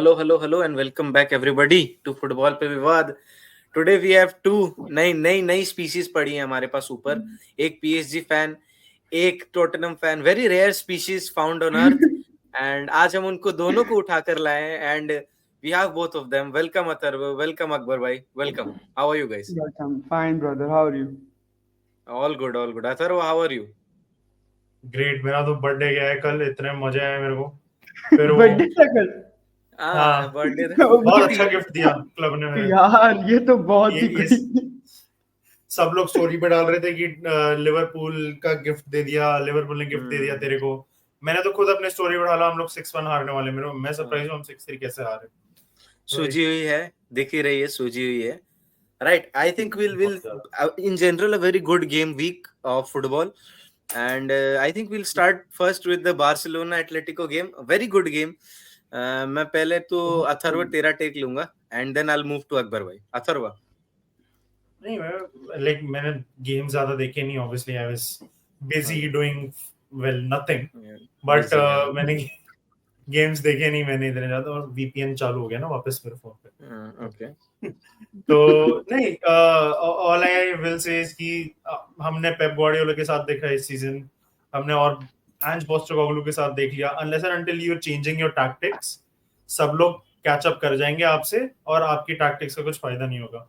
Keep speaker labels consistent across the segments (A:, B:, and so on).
A: Hello, and welcome back everybody to Football पे विवाद. Today we have two नई species पड़ी है हमारे पास ऊपर. एक PSG फैन, एक Tottenham fan. Very rare species found on earth. And आज हम उनको दोनों को उठाकर लाए हैं. And we have both of them. Welcome Atharva, welcome Akbar bhai. Welcome. How are you guys?
B: Welcome. Fine, brother. How are you?
A: All good. Atharva, how are you?
C: Great. मेरा तो बर्थडे गया है कल, इतने मजे आए मेरे को. फिर वो
B: बर्थडे था कल.
C: हाँ,
A: बर्थडे
C: बहुत अच्छा गिफ्ट दिया क्लब ने मेरे.
B: यार ये तो बहुत ही
C: ये सब लोग स्टोरी पे डाल रहे थे कि लिवरपूल का गिफ्ट दे दिया, लिवरपूल ने गिफ्ट दे दिया तेरे को. मैंने तो खुद अपने स्टोरी पे डाला, हम लोग 6-1 हारने वाले. मैं सरप्राइज हूं हम 6-3 कैसे हारे.
A: सूजी हुई है, दिख ही रही है, सूजी हुई है. Right, I think we'll in general a very good game week of football, and I think we'll start first with the Barcelona Atletico game. A very good game. मैं पहले तो अथर्व तेरा टेक लूंगा, and then I'll move to Akbar भाई. अथर्व.
C: नहीं, मैंने game ज्यादा देखे नहीं. obviously I was busy doing nothing, but मैंने गेम्स देखे नहीं मैंने इतने ज्यादा. और VPN चालू हो गया ना वापस मेरे फोन पे.
A: Okay.
C: तो नहीं, all I will say is कि हमने पेप गार्डियोला के साथ देखा इस सीजन, हमने और एंज पोस्टेकोग्लू के साथ देख लिया. Unless and until you are changing your tactics, सब लोग कैच अप कर जाएंगे आपसे और आपकी टैक्टिक्स का कुछ फायदा नहीं होगा.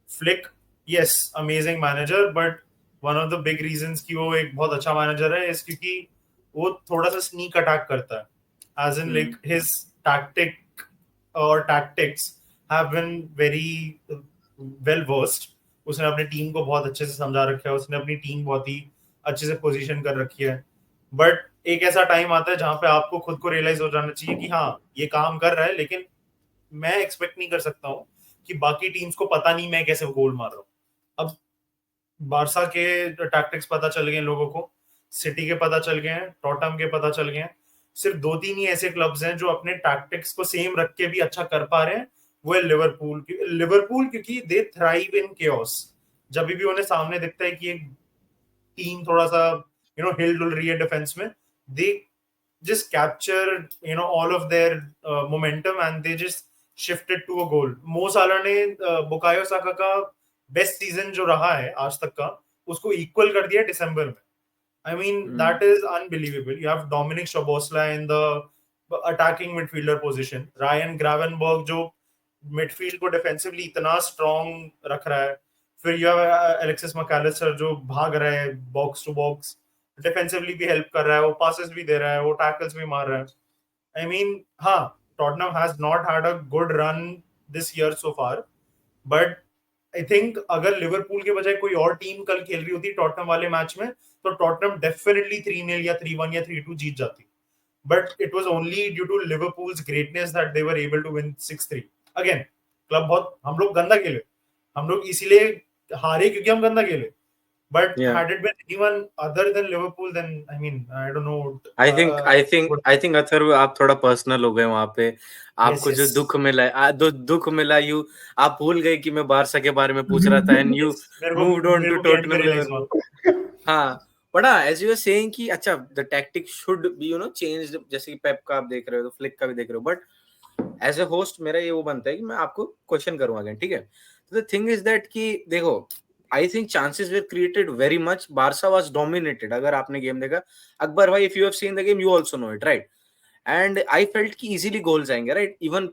C: Flick, yes, amazing manager, but one of the big reasons कि वो एक बहुत अच्छा मैनेजर है इज क्योंकि वो थोड़ा सा स्नीक अटैक करता है. As in like his tactic और tactics have been very well versed. उसने अपनी टीम को बहुत अच्छे से समझा रखा है, उसने अपनी टीम बहुत ही अच्छे से पोजीशन कर रखी है. बट एक ऐसा टाइम आता है जहां पे आपको खुद को रियलाइज हो जाना चाहिए कि हाँ ये काम कर रहा है, लेकिन मैं एक्सपेक्ट नहीं कर सकता हूँ कि बाकी टीम्स को पता नहीं मैं कैसे गोल मार रहा हूँ. अब बारसा के टैक्टिक्स पता चल गए लोगों को, सिटी के पता चल गए हैं, टॉटनहम के पता चल गए हैं. सिर्फ 2-3 ही ऐसे क्लब्स हैं जो अपने टैक्टिक्स को सेम रख के भी अच्छा कर पा रहे हैं. वो है लिवरपूल क्योंकि दे थ्राइव इन केओस. जब भी उन्हें सामने दिखता है कि एक टीम थोड़ा सा हिल डुल रही है डिफेंस में, they just capture all of their momentum and they just shifted to a goal. Mo Salah ने बुकायो साका का बेस्ट सीजन जो रहा है आज तक का, उसको इक्वल कर दिया दिसंबर में. I mean, that is unbelievable. You have Dominic Szoboszlai in the attacking midfielder position. Ryan Gravenberch जो मिडफील्ड को डिफेंसिवली इतना स्ट्रॉन्ग रख रहा है. फिर यू हैव एलेक्सिस मैकअलिस्टर जो भाग रहा है बॉक्स टू बॉक्स, डिफेंसिवली भी हेल्प कर रहा है, वो पासेस भी दे रहा है, वो टैकल्स भी मार रहा है. आई मीन हाँ, Tottenham has not had a good run this year so far, but I think अगर लिवरपूल के बजाय कोई और टीम कल खेल रही होती टॉटनहम वाले मैच में, तो टॉटनहम डेफिनेटली 3-0 या 3-1 या 3-2 जीत जाती. But it was only due to Liverpool's greatness that they were able to win 6-3. Again club बहुत, हम लोग गंदा खेले, हम लोग इसीलिए हारे क्योंकि हम गंदा खेले. But had it been anyone other than Liverpool, then I mean I don't know.
A: I think Atharva आप थोड़ा पर्सनल हो गए वहां पे. आपको जो दुख मिला आप भूल गए कि मैं बारसा के बारे में पूछ रहा था and you moved on to Tottenham. हाँ, but as you were saying कि अच्छा the tactics should be changed, जैसे कि पेप का आप देख रहे हो तो फ्लिक का भी देख रहे हो. बट एज ए होस्ट मेरा ये वो बनता है कि मैं आपको क्वेश्चन करूंगा अगेन, ठीक है. द थिंग इज दैट कि देखो, I think chances were created very much. Barca was dominated. अगर आपने गेम देखा, अकबर भाई, if you have seen the game you also know it, right. And I felt कि इजीली गोल्स आएंगे, राइट. Even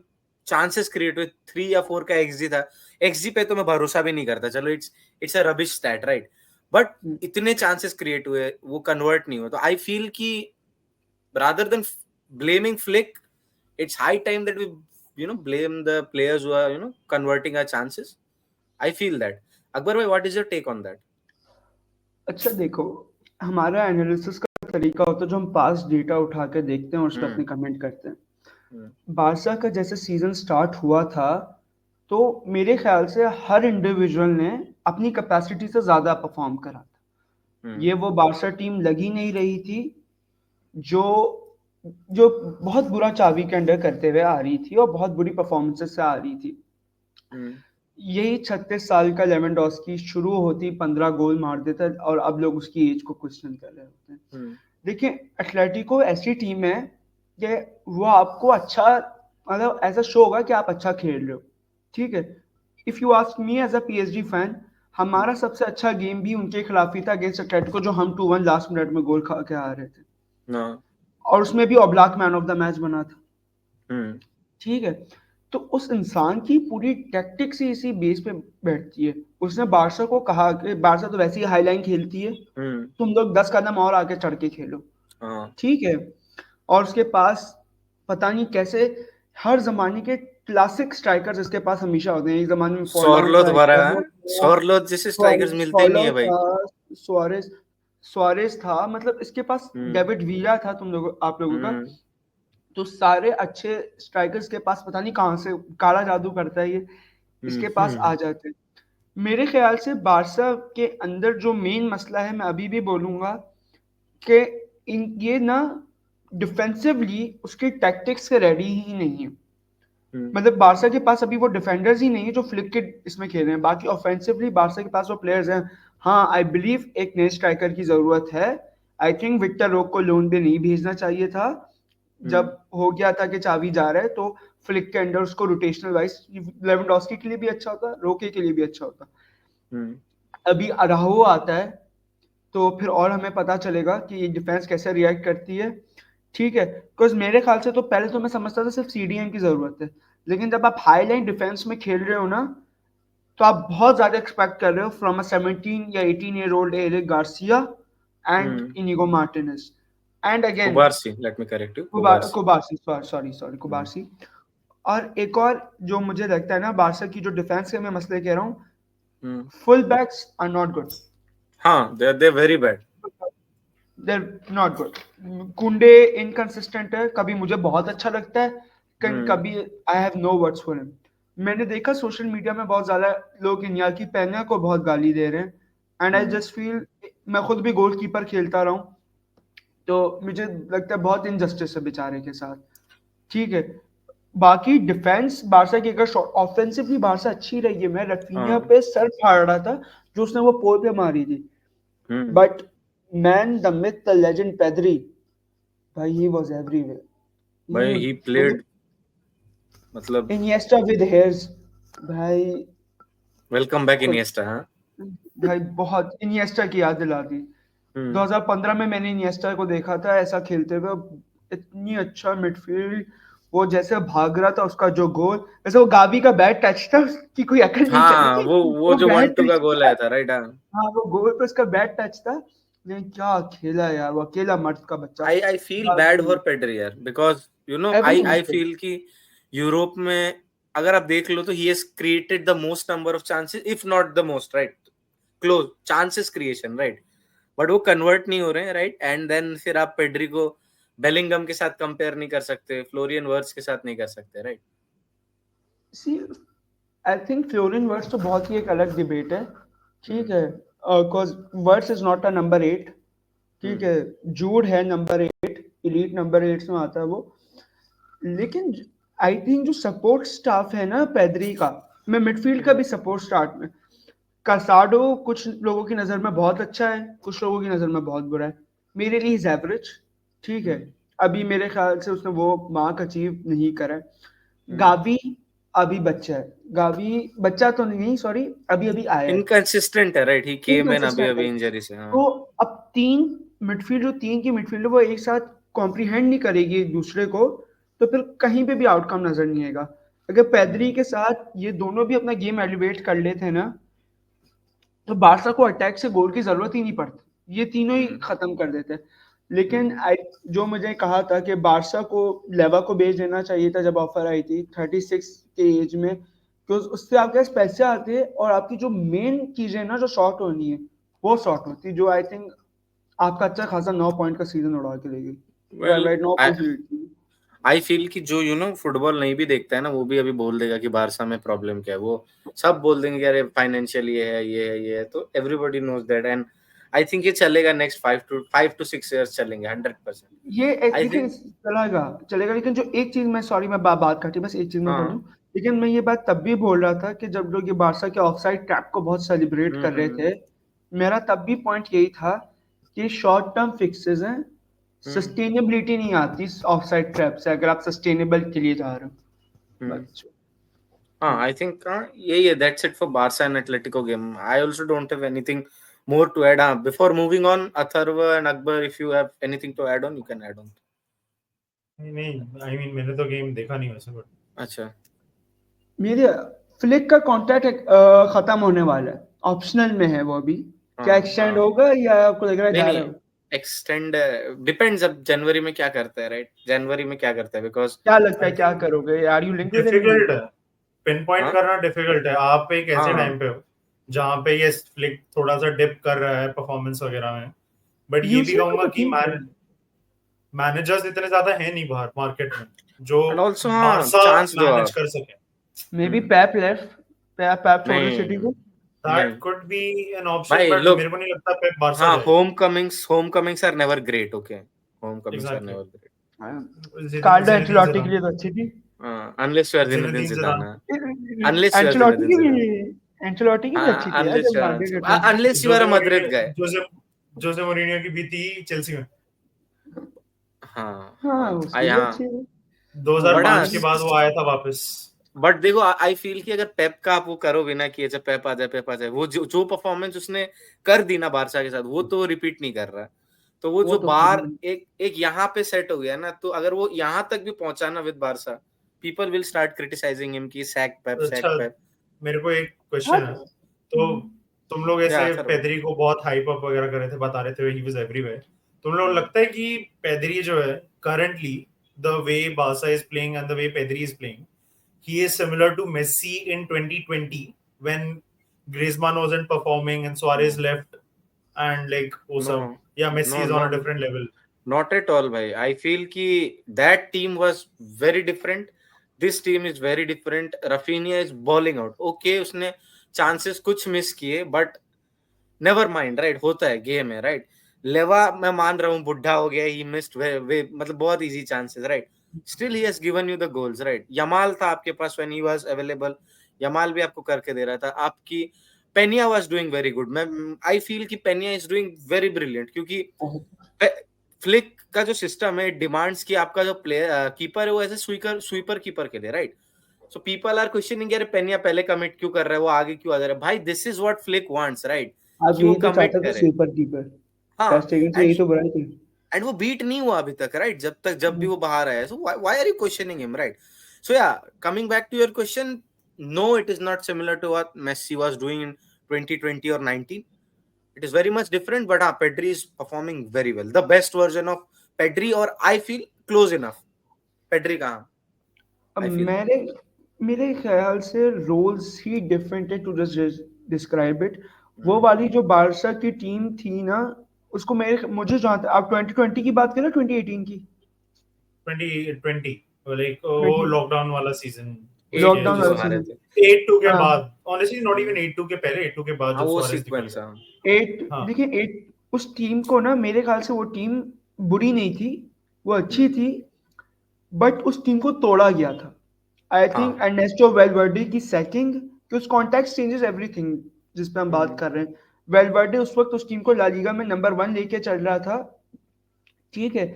A: chances create हुए, 3 या 4 का एक्सजी था. एक्सजी पे तो मैं भरोसा भी नहीं करता, चलो it's a rubbish stat, right. But इतने चांसेस क्रिएट हुए, वो कन्वर्ट नहीं हुए. तो आई फील कि rather than blaming Flick, it's high time that we blame the players who are converting our chances. I feel that. Akbar bhai, what is your take on that?
B: अच्छा देखो, हमारा analysis का तरीका होता है जो हम पास्ट डेटा उठा के देखते हैं और उस पर अपने कमेंट करते हैं. बारसा का जैसे सीजन स्टार्ट हुआ था, तो मेरे ख्याल से हर इंडिविजुअल ने अपनी कैपेसिटी से ज्यादा परफॉर्म करा था. ये वो बारसा टीम लगी नहीं रही थी जो बहुत बुरा चावी के अंडर करते हुए आ रही थी और बहुत बुरी परफॉर्मेंसेस से आ रही थी. यही 36 साल का लेवेंडोस्की शुरू होती 15 गोल मार देता और अब लोग उसकी एज को क्वेश्चन कर रहे होते हैं. देखिए, एटलेटिको ऐसी टीम है कि वो आपको अच्छा मतलब ऐसा शो होगा कि आप अच्छा खेल रहे हो, ठीक है। If you ask me as a PSG fan, हमारा सबसे अच्छा गेम भी उनके खिलाफ ही था अगेंस्ट एटलेटिको, जो हम 2-1 लास्ट मिनट में गोल खा के आ रहे थे,
A: हाँ।
B: और उसमें भी Oblak man of the match बना था,
A: हम्म।
B: ठीक है। तो उस इंसान की पूरी टैक्टिक्स ही इसी बेस पे बैठती है। उसने बारसा को कहा कि बारसा तो वैसे ही हाई लाइन खेलती है, तुम लोग 10 कदम और आगे चढ़ के खेलो,
A: हाँ।
B: ठीक है। और उसके पास पता नहीं कैसे हर जमाने के क्लासिक स्ट्राइकर्स इसके पास हमेशा होते हैं। एक जमाने में फॉरलान
A: सोरलोथ
B: था,
A: भरा है,
B: रेमोस था,
A: सोरलोथ जैसे स्ट्राइकर्स मिलते ही नहीं है भाई।
B: था, सुआरेस सुआरेस था, मतलब इसके पास
A: हम्म।
B: डेविड वीरा था तुम लोग आप लोगों का।
A: हम्म।
B: तो सारे अच्छे स्ट्राइकर्स के पास पता नहीं कहाँ से काला जादू करता है ये, इसके पास आ जाते हैं। मेरे ख्याल से बारसा के अंदर जो मेन मसला है, मैं अभी भी बोलूंगा कि ये ना डिफेंसिवली उसके टैक्टिक्स के रेडी ही नहीं है। मतलब बारसा के पास अभी वो डिफेंडर्स ही नहीं है जो फ्लिक के इसमें खेल रहे हैं। बाकी ऑफेंसिवली बारसा के पास वो प्लेयर्स हैं। हाँ, आई बिलीव एक नए स्ट्राइकर की जरूरत है। आई थिंक विक्टर रोक को लोन पे नहीं भेजना चाहिए था। जब हो गया था कि चावी जा रहा है, तो फ्लिक के अंडर उसको रोटेशनल वाइज लेवेंडोस्की के लिए भी अच्छा होता, रोके के लिए भी अच्छा होता। अभी अराहो आता है तो फिर और हमें पता चलेगा कि डिफेंस कैसे रिएक्ट करती है, ठीक है। बिकॉज मेरे ख्याल से तो पहले तो मैं समझता था सिर्फ CDM की जरूरत है, लेकिन जब आप हाई लाइन डिफेंस में खेल रहे हो ना, तो आप बहुत ज्यादा एक्सपेक्ट कर रहे हो फ्रॉम अ 17 या 18 year old Eric Garcia and Inigo Martinez and again
A: Cubarsi, let me correct you, Cubarsi.
B: Cubarsi, sorry Cubarsi. और एक और जो मुझे लगता है ना, बारसा की जो डिफेंस के मैं मसले कह रहा हूँ, full backs are not good.
A: हाँ, they very bad,
B: they're not good. Kounde inconsistent है, कभी मुझे बहुत अच्छा लगता है, कभी I have no words for him. मैंने देखा सोशल मीडिया में बहुत ज्यादा लोग इनियाकी पेन्या को बहुत गाली दे रहे हैं, एंड आई जस्ट फील, मैं खुद भी गोलकीपर खेलता रहा हूँ, तो मुझे लगता है बहुत इनजस्टिस है बेचारे के साथ, ठीक है। बाकी डिफेंस बारसा की अगर ऑफेंसिवली बारसा अच्छी रही है, मैं रफीनिया पे सर फाड़ रहा था जो उसने वो पोल पे मारी थी, but man the myth the legend Pedri, भाई ही वाज एवरीवेयर
A: भाई, ही प्लेड, मतलब
B: इनिएस्टा विद हेयर्स, भाई
A: वेलकम बैक इनिएस्टा। हाँ
B: भाई बहुत इनिएस्टा की याद दिला दी। 2015 में मैंने इनिएस्टा को देखा था ऐसा खेलते हुए, इतनी अच्छा मिडफील्ड, वो जैसे भाग रहा था, उसका जो गोल, वैसे वो गावी का बैड टच था, उसकी कोई अकल नहीं
A: हाँ,
B: चली,
A: वो
B: वो
A: जो
B: बैड
A: 1-2 का
B: टच
A: गोल
B: था।
A: आया था, राइट। हाँ,
B: हाँ, वो गोल पे उसका बैड टच था, लेकिन क्या खेला यार, वो अकेला मर्द का बच्चा।
A: I feel bad for Pedri यार, because you know I feel कि यूरोप में अगर आप देख लो तो he has created the most number of chances, if not the most, right, close chances creation, right, but वो कन्वर्ट नहीं हो रहे हैं, राइट। एंड देन फिर आप पेड्री को बेलिंगम के साथ कंपेयर नहीं कर सकते, फ्लोरियन वर्ड्स के साथ नहीं कर सकते, right.
B: See, I think Florian Wirtz तो बहुत ही एक अलग डिबेट है, ठीक है। Because Wirtz is not a number 8, ठीक है। जूड है नंबर 8, एलीट नंबर 8 में आता है वो। लेकिन आई थिंक जो सपोर्ट स्टाफ है ना पेद्री का, मैं मिडफील्ड का भी सपोर्ट स्टाफ में, कासाडो कुछ लोगों की नज़र में बहुत अच्छा है, कुछ लोगों की नज़र में बहुत बुरा है। मेरे लिए इज एवरेज, ठीक है। अभी मेरे ख्याल से उसने वो मार्क अचीव नहीं करा है। गावी अभी बच्चा है, गावी बच्चा तो नहीं, सॉरी, अभी अभी आया है,
A: इनकंसिस्टेंट है, राइट, ही केम इन अभी
B: इनकंसिस्टेंट है।
A: इंजरी से। हाँ,
B: तो अब तीन की मिडफील्ड वो एक साथ कॉम्प्रीहेंड नहीं करेगी एक दूसरे को, तो फिर कहीं पे भी आउटकम नजर नहीं आएगा। अगर पेद्री के साथ ये दोनों भी अपना गेम एलिवेट कर लेते हैं ना, तो बारसा को अटैक से गोल की जरूरत ही नहीं पड़ती, ये तीनों ही खत्म कर देते हैं। लेकिन जो मुझे कहा था कि बारसा को लेवा को बेच देना चाहिए था जब ऑफर आई थी 36 के एज में, क्योंकि उससे आपके पास पैसे आते हैं और आपकी जो मेन चीजें ना जो शॉर्ट होनी है वो शॉर्ट होती, जो आई थिंक आपका अच्छा खासा 9 पॉइंट का सीजन उड़ा के लेगी।
A: वेल,
B: राइट, 9 पॉइंट लीड थी।
A: आई फील कि जो फुटबॉल नहीं भी देखता है ना, वो भी अभी बोल देगा कि बारसा में प्रॉब्लम क्या है। वो सब बोल देंगे कि अरे फाइनेंशियल ये है, ये है, ये है, तो everybody knows that. And I think ये चलेगा नेक्स्ट 5 to 6 इयर्स चलेंगे 100%।
B: ये
A: आई
B: लेकिन
A: थिंक
B: चलेगा चलेगा, लेकिन जो एक चीज मैं, सॉरी मैं बात काटी, बस एक चीज मैं बोल दूं।
A: हाँ,
B: लेकिन मैं ये बात तब भी बोल रहा था कि जब लोग ये बारसा के ऑफसाइड ट्रैप को बहुत सेलिब्रेट कर रहे थे, मेरा तब भी पॉइंट यही था कि शॉर्ट टर्म फिक्सेस हैं, सस्टेनेबिलिटी नहीं आती ऑफसाइड ट्रैप से अगर आप सस्टेनेबल के लिए जा रहे हो।
A: I think that's it for Barca and Atletico game. I also don't have anything more to add. Before moving on, Atharva and Akbar, if you have anything to add on, you can add on.
C: नहीं, I mean मैंने तो game देखा नहीं वैसे, but
A: अच्छा,
B: मेरे flick का contract खत्म होने वाला है, ऑप्शनल में है वो अभी, क्या एक्सटेंड होगा या आपको लग रहा है जा रहा है?
A: एक्सटेंड डिपेंड्स अब जनवरी में क्या करता है, राइट? जनवरी में क्या करता है, बिकॉज
B: क्या लगता है क्या करोगे? Are you linked with
C: difficult है, पिन पॉइंट करना डिफिकल्ट है। आप एक ऐसे टाइम पे हो जहां पे ये फ्लिक थोड़ा सा डिप कर रहा है परफॉर्मेंस वगैरह में, बट ये भी कहूंगा कि मैनेजर्स इतने ज्यादा है नहीं बाहर मार्केट में जो
A: चांस
C: मैनेज कर सके।
B: मे बी पेप लेफ्ट, पेप छोड़ सिटी को,
C: that could be an option, but मेरे को नहीं लगता पेप बार्सा जाएगा।
A: Homecomings are never great, okay, homecomings are never great.
B: Carlo Ancelotti के लिए तो अच्छी थी,
A: unless you are Zinedine Zidane,
B: Ancelotti की भी अच्छी थी,
A: unless you are a Madrid guy,
C: Jose Mourinho की भी थी चेल्सी में।
B: हाँ
C: 2005 के बाद वो आया था वापस।
A: बट देखो आई फील कि अगर पेप का आप वो करोगे ना कि अच्छा पेप आ जाए, वो जो परफॉर्मेंस उसने कर दी ना बारसा के साथ, वो तो रिपीट नहीं कर रहा। तो वो जो बार एक यहाँ पे सेट हो गया ना, तो अगर वो यहाँ तक भी पहुंचा ना with Barca, people will start criticising him कि सैक पेप।
C: मेरे को एक क्वेश्चन है, तो तुम लोग ऐसे पेद्री को बहुत हाइप अप वगैरह कर रहे थे, बता रहे थे ही वाज एवरीवेयर। तुम लोग लगता है कि पेद्री जो है currently the way Barça is playing and the way Pedri is playing, he is similar to Messi in 2020 when Griezmann wasn't performing and Suarez left and like Messi is on a different level.
A: Not at all, bhai. I feel ki that team was very different. This team is very different. Rafinha is balling out. Okay, उसने chances कुछ miss किए, but never mind, right? होता है game है, right? लेवा मैं मान रहा हूँ बुढ़ा हो गया, he missed मतलब बहुत easy chances, right? Still he has given you the goals, right? Yamal था आपके पास when he was available, Yamal भी आपको करके दे रहा था। आपकी पेनिया was doing very good. I feel कि पेनिया is doing very brilliant, क्योंकि फ्लिक का जो सिस्टम है डिमांड्स की आपका जो प्लेयर कीपर है वो ऐसे स्वीपर कीपर के लिए, right? So people are questioning यार पेनिया पहले कमिट क्यों कर रहा है, वो आगे क्यों आ जा रहा है? भाई this is what flick wants, right?
B: कि वो कमिट करे स्वीपर कीपर। हां, यही तो बुराई थी।
A: एंड वो बीट नहीं हुआ अभी तक, राइट? जब भी वो बाहर आया, so why are you questioning him, right? So yeah coming back to your question, no it is not similar to what Messi was doing in 2020 or 19. It is very much different, but Pedri is performing very well. The best version of Pedri, or I feel close enough. Pedri कहाँ?
B: मेरे ख्याल से roles ही different है to just describe it. वो वाली जो Barça की team थी ना, उसको मुझे जहाँ तक आप 2020 की बात करें, 2018 की
C: 2020 लाइक वो लॉकडाउन वाला सीजन,
B: लॉकडाउन वाला सीजन
C: 8-2 के बाद, ऑनेस्टली नॉट इवन 8-2 के पहले, 8-2 के बाद जो
A: सीक्वेंस है
B: 8 देखिए 8 उस टीम को ना, मेरे ख्याल से वो टीम बुरी नहीं थी, वो अच्छी थी, बट उस टीम को तोड़ा गया था। आई थिंक एर्नेस्टो वेलवर्डे की सैकिंग, कि उस कॉन्टेक्स्ट चेंजेस एवरीथिंग जिस पे हम बात कर रहे हैं। वेलवर्डे उस वक्त उस टीम को ला लीगा में नंबर 1 लेके चल रहा था, ठीक है,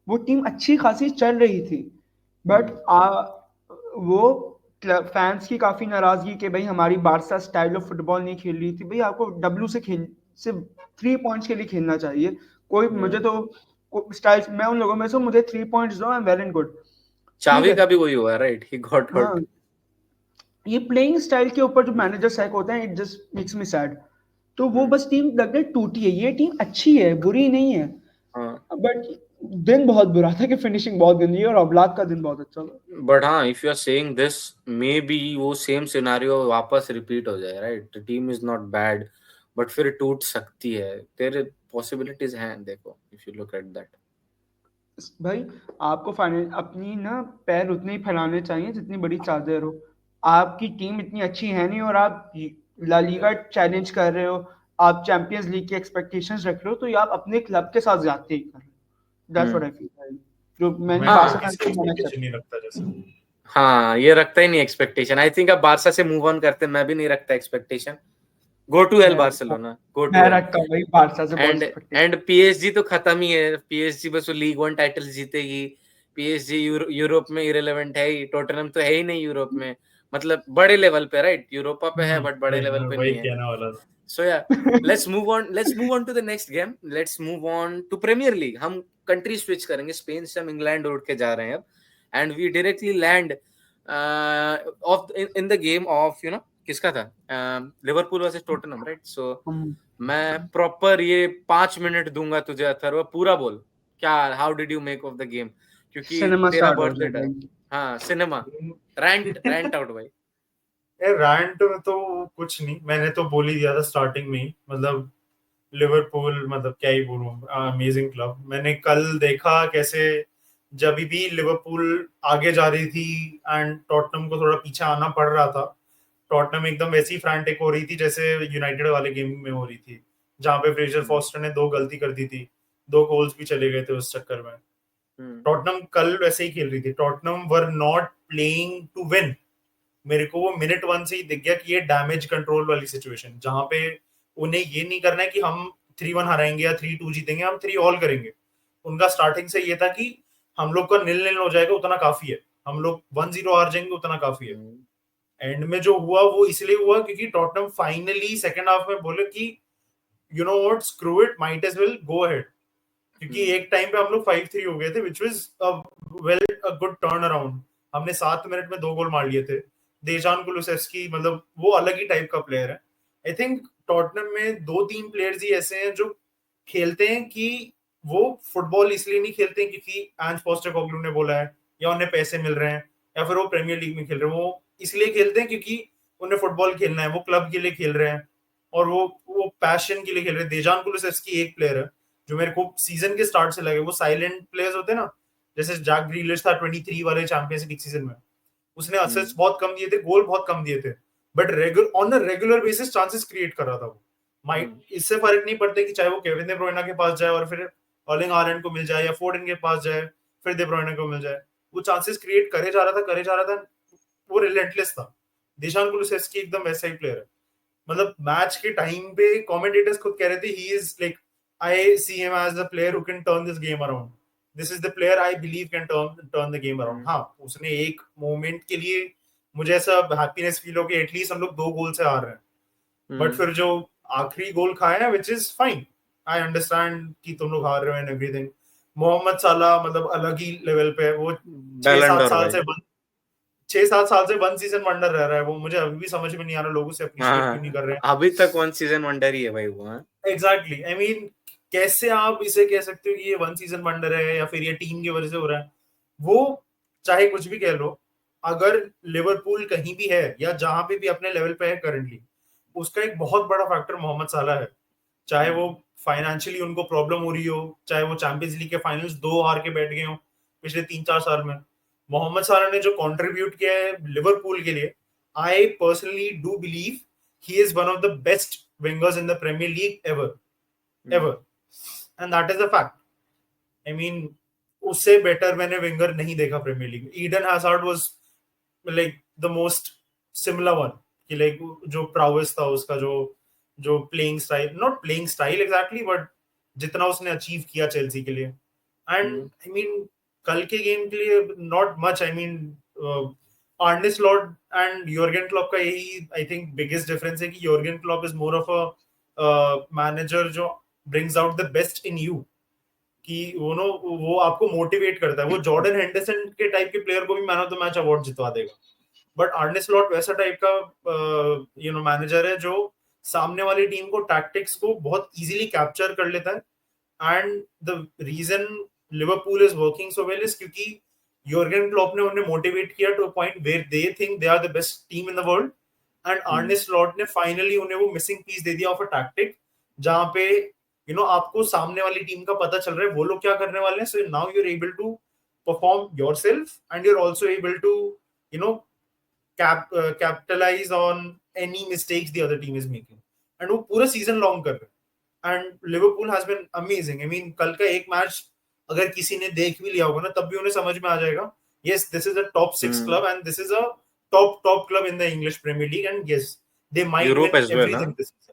B: वो टीम अच्छी खासी चल रही थी, बट वो फैंस की काफी नाराजगी कि भाई हमारी बारसा स्टाइल ऑफ फुटबॉल नहीं खेल रही थी। भाई आपको डब्ल्यू से सिर्फ 3 पॉइंट्स के लिए खेलना चाहिए। कोई मुझे तो स्टाइल, मैं उन लोगों में से, मुझे 3 पॉइंट्स दो, I am well and good.
A: Xavi का भी वही हुआ, राइट? He got hurt.
B: ये प्लेइंग स्टाइल के ऊपर जो मैनेजर सैक होते हैं, it just makes me sad. तो वो बस टीम लग रही टूटी है। ये टीम अच्छी है, बुरी नहीं है, बट दिन बहुत बुरा था कि फिनिशिंग बहुत गंदी है, और ओब्लाक का दिन बहुत अच्छा था।
A: बट हाँ, if you are saying this, maybe वो सेम सिनेरियो वापस रिपीट हो जाए, right? The team is not bad, but फिर टूट सकती है। तेरे पॉसिबिलिटीज हैं, देखो, if you look at that.
B: भाई आपको अपनी ना पैर उतने ही फैलाने चाहिए जितनी बड़ी चादर हो। आपकी टीम इतनी अच्छी है नहीं, और आप ला लीगा चैलेंज कर रहे हो, आप चैंपियंस लीग की एक्सपेक्टेशंस रख रहे हो, तो ये आप अपने क्लब के साथ जाते ही कर रहे हो। That's what I feel. जो मैंने बारसा
C: नहीं रखता जैसे।
A: हाँ, ये रखता ही नहीं एक्सपेक्टेशन। आई थिंक अब बारसा से मूव ऑन करते, मैं भी नहीं रखता expectation. Go to hell Barcelona, go to.
B: मैं रखता हूं भाई बारसा से बहुत
A: एक्सपेक्टेशन। एंड पीएसजी तो खत्म ही है। पीएसजी बस लीग 1 टाइटल जीतेगी, PSG यूरोप में इरेलेवेंट है ही, टोटनहम तो है ही नहीं यूरोप में, मतलब बड़े लेवल पे, राइट? यूरोपा पे है बट बड़े लेवल पे
C: वही
A: नहीं है।
C: कहने वाला था।
A: So yeah, let's move on to the next game. Let's move on to Premier League. हम कंट्री स्विच करेंगे, स्पेन से हम इंग्लैंड उड़ के जा रहे हैं अब, and we directly land off in the game of किसका था, Liverpool versus Tottenham, right? So मैं प्रॉपर ये 5 मिनट दूंगा तुझे अथर्व, पूरा बोल क्या, how did you make of the game, क्योंकि तेरा बर्थडे था। हाँ, सिनेमा रैंट आउट भाई।
C: रैंट में तो कुछ नहीं, मैंने तो बोल ही दिया था स्टार्टिंग में ही, मतलब लिवरपूल, मतलब क्या ही बोलूं, अमेजिंग क्लब। मैंने कल देखा कैसे जब भी लिवरपूल आगे जा रही थी एंड टॉटनहम को थोड़ा पीछे आना पड़ रहा था, टॉटनहम एकदम वैसी फ्रैंटिक हो रही थी जैसे यूनाइटेड वाले गेम में हो रही थी, जहां पे फ्रेजर फॉस्टर ने 2 गलती कर दी थी, 2 गोल्स भी चले गए थे उस चक्कर में। टॉटनहम कल वैसे ही खेल रही थी, Tottenham were not playing to win. मेरे को वो मिनट 1 से ही दिख गया कि ये डैमेज कंट्रोल वाली सिचुएशन, जहां पे उन्हें ये नहीं करना है कि हम 3-1 हराएंगे या 3-2 जीतेंगे, हम 3 ऑल करेंगे। उनका स्टार्टिंग से ये था कि हम लोग का 0-0 हो जाएगा उतना काफी है, हम लोग 1-0 हार जाएंगे उतना काफी है। एंड में जो हुआ वो इसलिए हुआ क्योंकि टॉटनहम फाइनली सेकंड हाफ में बोले कि you know what, screw it, might as well go ahead. क्योंकि एक टाइम पे हम लोग 5-3 हो गए थे, which was a good turn around. हमने 7 मिनट में 2 गोल मार लिए थे। देजान कुलुसेव्स्की, मतलब वो अलग ही टाइप का प्लेयर है। आई थिंक टॉटनहम में 2-3 प्लेयर्स ही ऐसे हैं जो खेलते हैं कि वो फुटबॉल इसलिए नहीं खेलते हैं क्योंकि एंज पोस्टेकोग्लू ने बोला है या उन्हें पैसे मिल रहे हैं या फिर वो प्रीमियर लीग में खेल रहे हैं, वो इसलिए खेलते हैं क्योंकि उन्हें फुटबॉल खेलना है, वो क्लब के लिए खेल रहे हैं और वो पैशन के लिए खेल रहे हैं। देजान कुलुसेव्स्की एक प्लेयर है जो मेरे को सीजन के स्टार्ट से लगे, वो साइलेंट प्लेयर्स होते हैं ना, जैसे जैक ग्रीलिश था 23 वाले चैंपियंस लीग सीजन में, उसने असिस्ट बहुत कम दिए थे, गोल बहुत कम दिए थे, but on a regular basis chances create कर रहा था वो। इससे फर्क नहीं पड़ता कि चाहे वो केविन दे ब्रुयना के पास जाए और फिर अर्लिंग हालैंड को मिल जाए या फोर्डन के पास जाए फिर दे ब्रुयना को मिल जाए, वो चांसेस क्रिएट करे जा रहा था, वो रिलेंटलेस था। देशान कुलुसेव्स्की एकदम वैसा ही प्लेयर है। मतलब मैच के टाइम पे कमेंटेटर्स खुद कह रहे थे he is like, I see him as the player who can turn this game around, this is the player I believe can turn the game around. हाँ, उसने एक मोमेंट के लिए मुझे ऐसा हैप्पीनेस फील हो कि एटलीस्ट हम लोग 2 गोल से हार रहे हैं, बट फिर जो आखिरी गोल खाया है, which is fine, I understand कि तुम लोग हार रहे हो एंड एवरीथिंग। मोहम्मद साला मतलब अलग ही लेवल पे है, वो 6-7 साल से 1 सीजन वंडर रह रहा है। वो मुझे अभी भी समझ में नहीं आ रहा लोगों से अप्रिशिएट क्यों नहीं कर रहे हैं।
A: अभी तक 1 सीजन वंडर ही है भाई वो।
C: एग्जैक्टली, आई मीन कैसे आप इसे कह सकते हो कि ये 1 सीजन वंडर है या फिर ये टीम की वजह से हो रहा है। वो चाहे कुछ भी कह लो, अगर लिवरपूल कहीं भी है या जहां पे भी अपने लेवल पे है करंटली, उसका एक बहुत बड़ा फैक्टर मोहम्मद साला है। चाहे वो फाइनेंशियली उनको प्रॉब्लम हो रही हो, चाहे वो चैंपियंस लीग के फाइनल्स 2 हार के बैठ गए हो पिछले 3-4 साल में, मोहम्मद साला ने जो कंट्रीब्यूट किया है लिवरपूल के लिए, I personally do believe he is one of the best wingers in the Premier League ever, and that is a fact. I mean, उससे बेटर मैंने विंगर नहीं देखा प्रीमियर लीग में। Eden Hazard was like the most similar one, कि like जो prowess था उसका, जो playing style, not playing style exactly, but जितना उसने अचीव किया चेल्सी के लिए। एंड आई मीन कल के गेम के लिए not much, I mean Arne Slot and Jurgen Klopp का यही आई थिंक बिगेस्ट डिफरेंस है कि Jurgen Klopp is more of a manager जो brings out the best in you, कि वो आपको मोटिवेट करता है। वो जॉर्डन हेंडरसन के टाइप के प्लेयर को भी man of the match award जितवा देगा, बट आर्ने स्लॉट वैसा टाइप का मैनेजर है जो सामने वाली टीम को, टैक्टिक्स को बहुत इजीली कैप्चर कर लेता है। And the reason Liverpool is working so well is क्योंकि योर्गन क्लॉप ने उन्हें मोटिवेट किया to a point where they think they are the best team in the world, and Arne Slot ने finally उन्हें वो मिसिंग पीस दे दिया of a tactic, जहां पे आपको सामने वाली टीम का पता चल रहा है वो लोग क्या करने वाले हैं, so now you are able to perform yourself and you are also able to capitalise on any mistakes the other team is making, and वो पूरा सीजन लॉन्ग कर रहे हैं। And Liverpool has been amazing. I mean कल का एक match अगर किसी ने देख भी लिया होगा ना, तब भी उन्हें समझ में आ जाएगा, yes this is a top 6 club and this is a top club in the English Premier League, and yes they might win everything this season.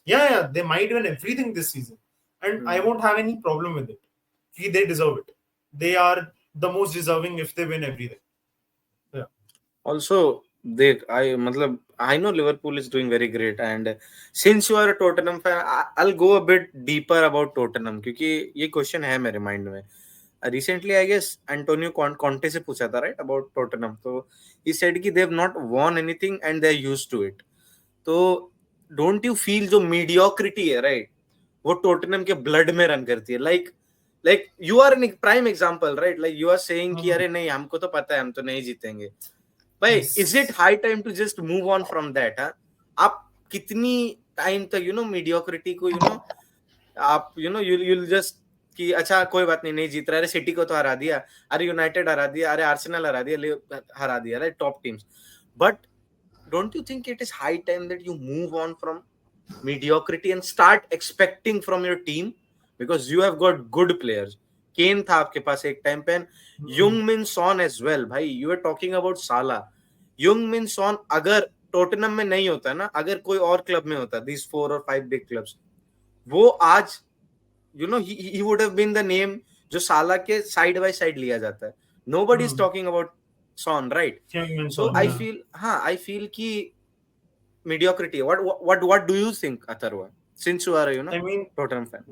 C: Yeah, they might win everything this season, and I won't have any problem with it. They deserve it. They are the most deserving if they win everything. Yeah.
A: Also, I know Liverpool is doing very great, and since you are a Tottenham fan, I'll go a bit deeper about Tottenham क्योंकि ये question है मेरे mind में. Recently, I guess Antonio Conte से पूछा था, right, about Tottenham. So he said कि they have not won anything and they are used to it. तो don't you feel जो mediocrity है, right, वो टोटनम के ब्लड में रन करती है. like you are an prime example, right, like you are saying कि अरे नहीं हमको तो पता है हम तो नहीं जीतेंगे भाई. Is it high time to just move on from that? आप कितनी टाइम तक mediocrity को आप you'll just कि अच्छा कोई बात नहीं जीत रहा है, सिटी को तो हरा दिया, अरे यूनाइटेड हरा दिया, अरे आर्सेनल हरा दिया right, top teams. But don't you think it is high time that you move on from mediocrity and start expecting from your team, because you have got good players. Kane था आपके पास एक time पे, Heung-min Son as well. भाई you were talking about Salah. Heung-min Son अगर टोटनम में नहीं होता ना, अगर कोई और क्लब में होता, these 4 or 5 big clubs, वो आज he would have been the name जो साला के side by side लिया जाता है. Nobody is talking about Son, right? So I feel कि mediocrity. What do you think, Atharva? Since you are a Tottenham fan.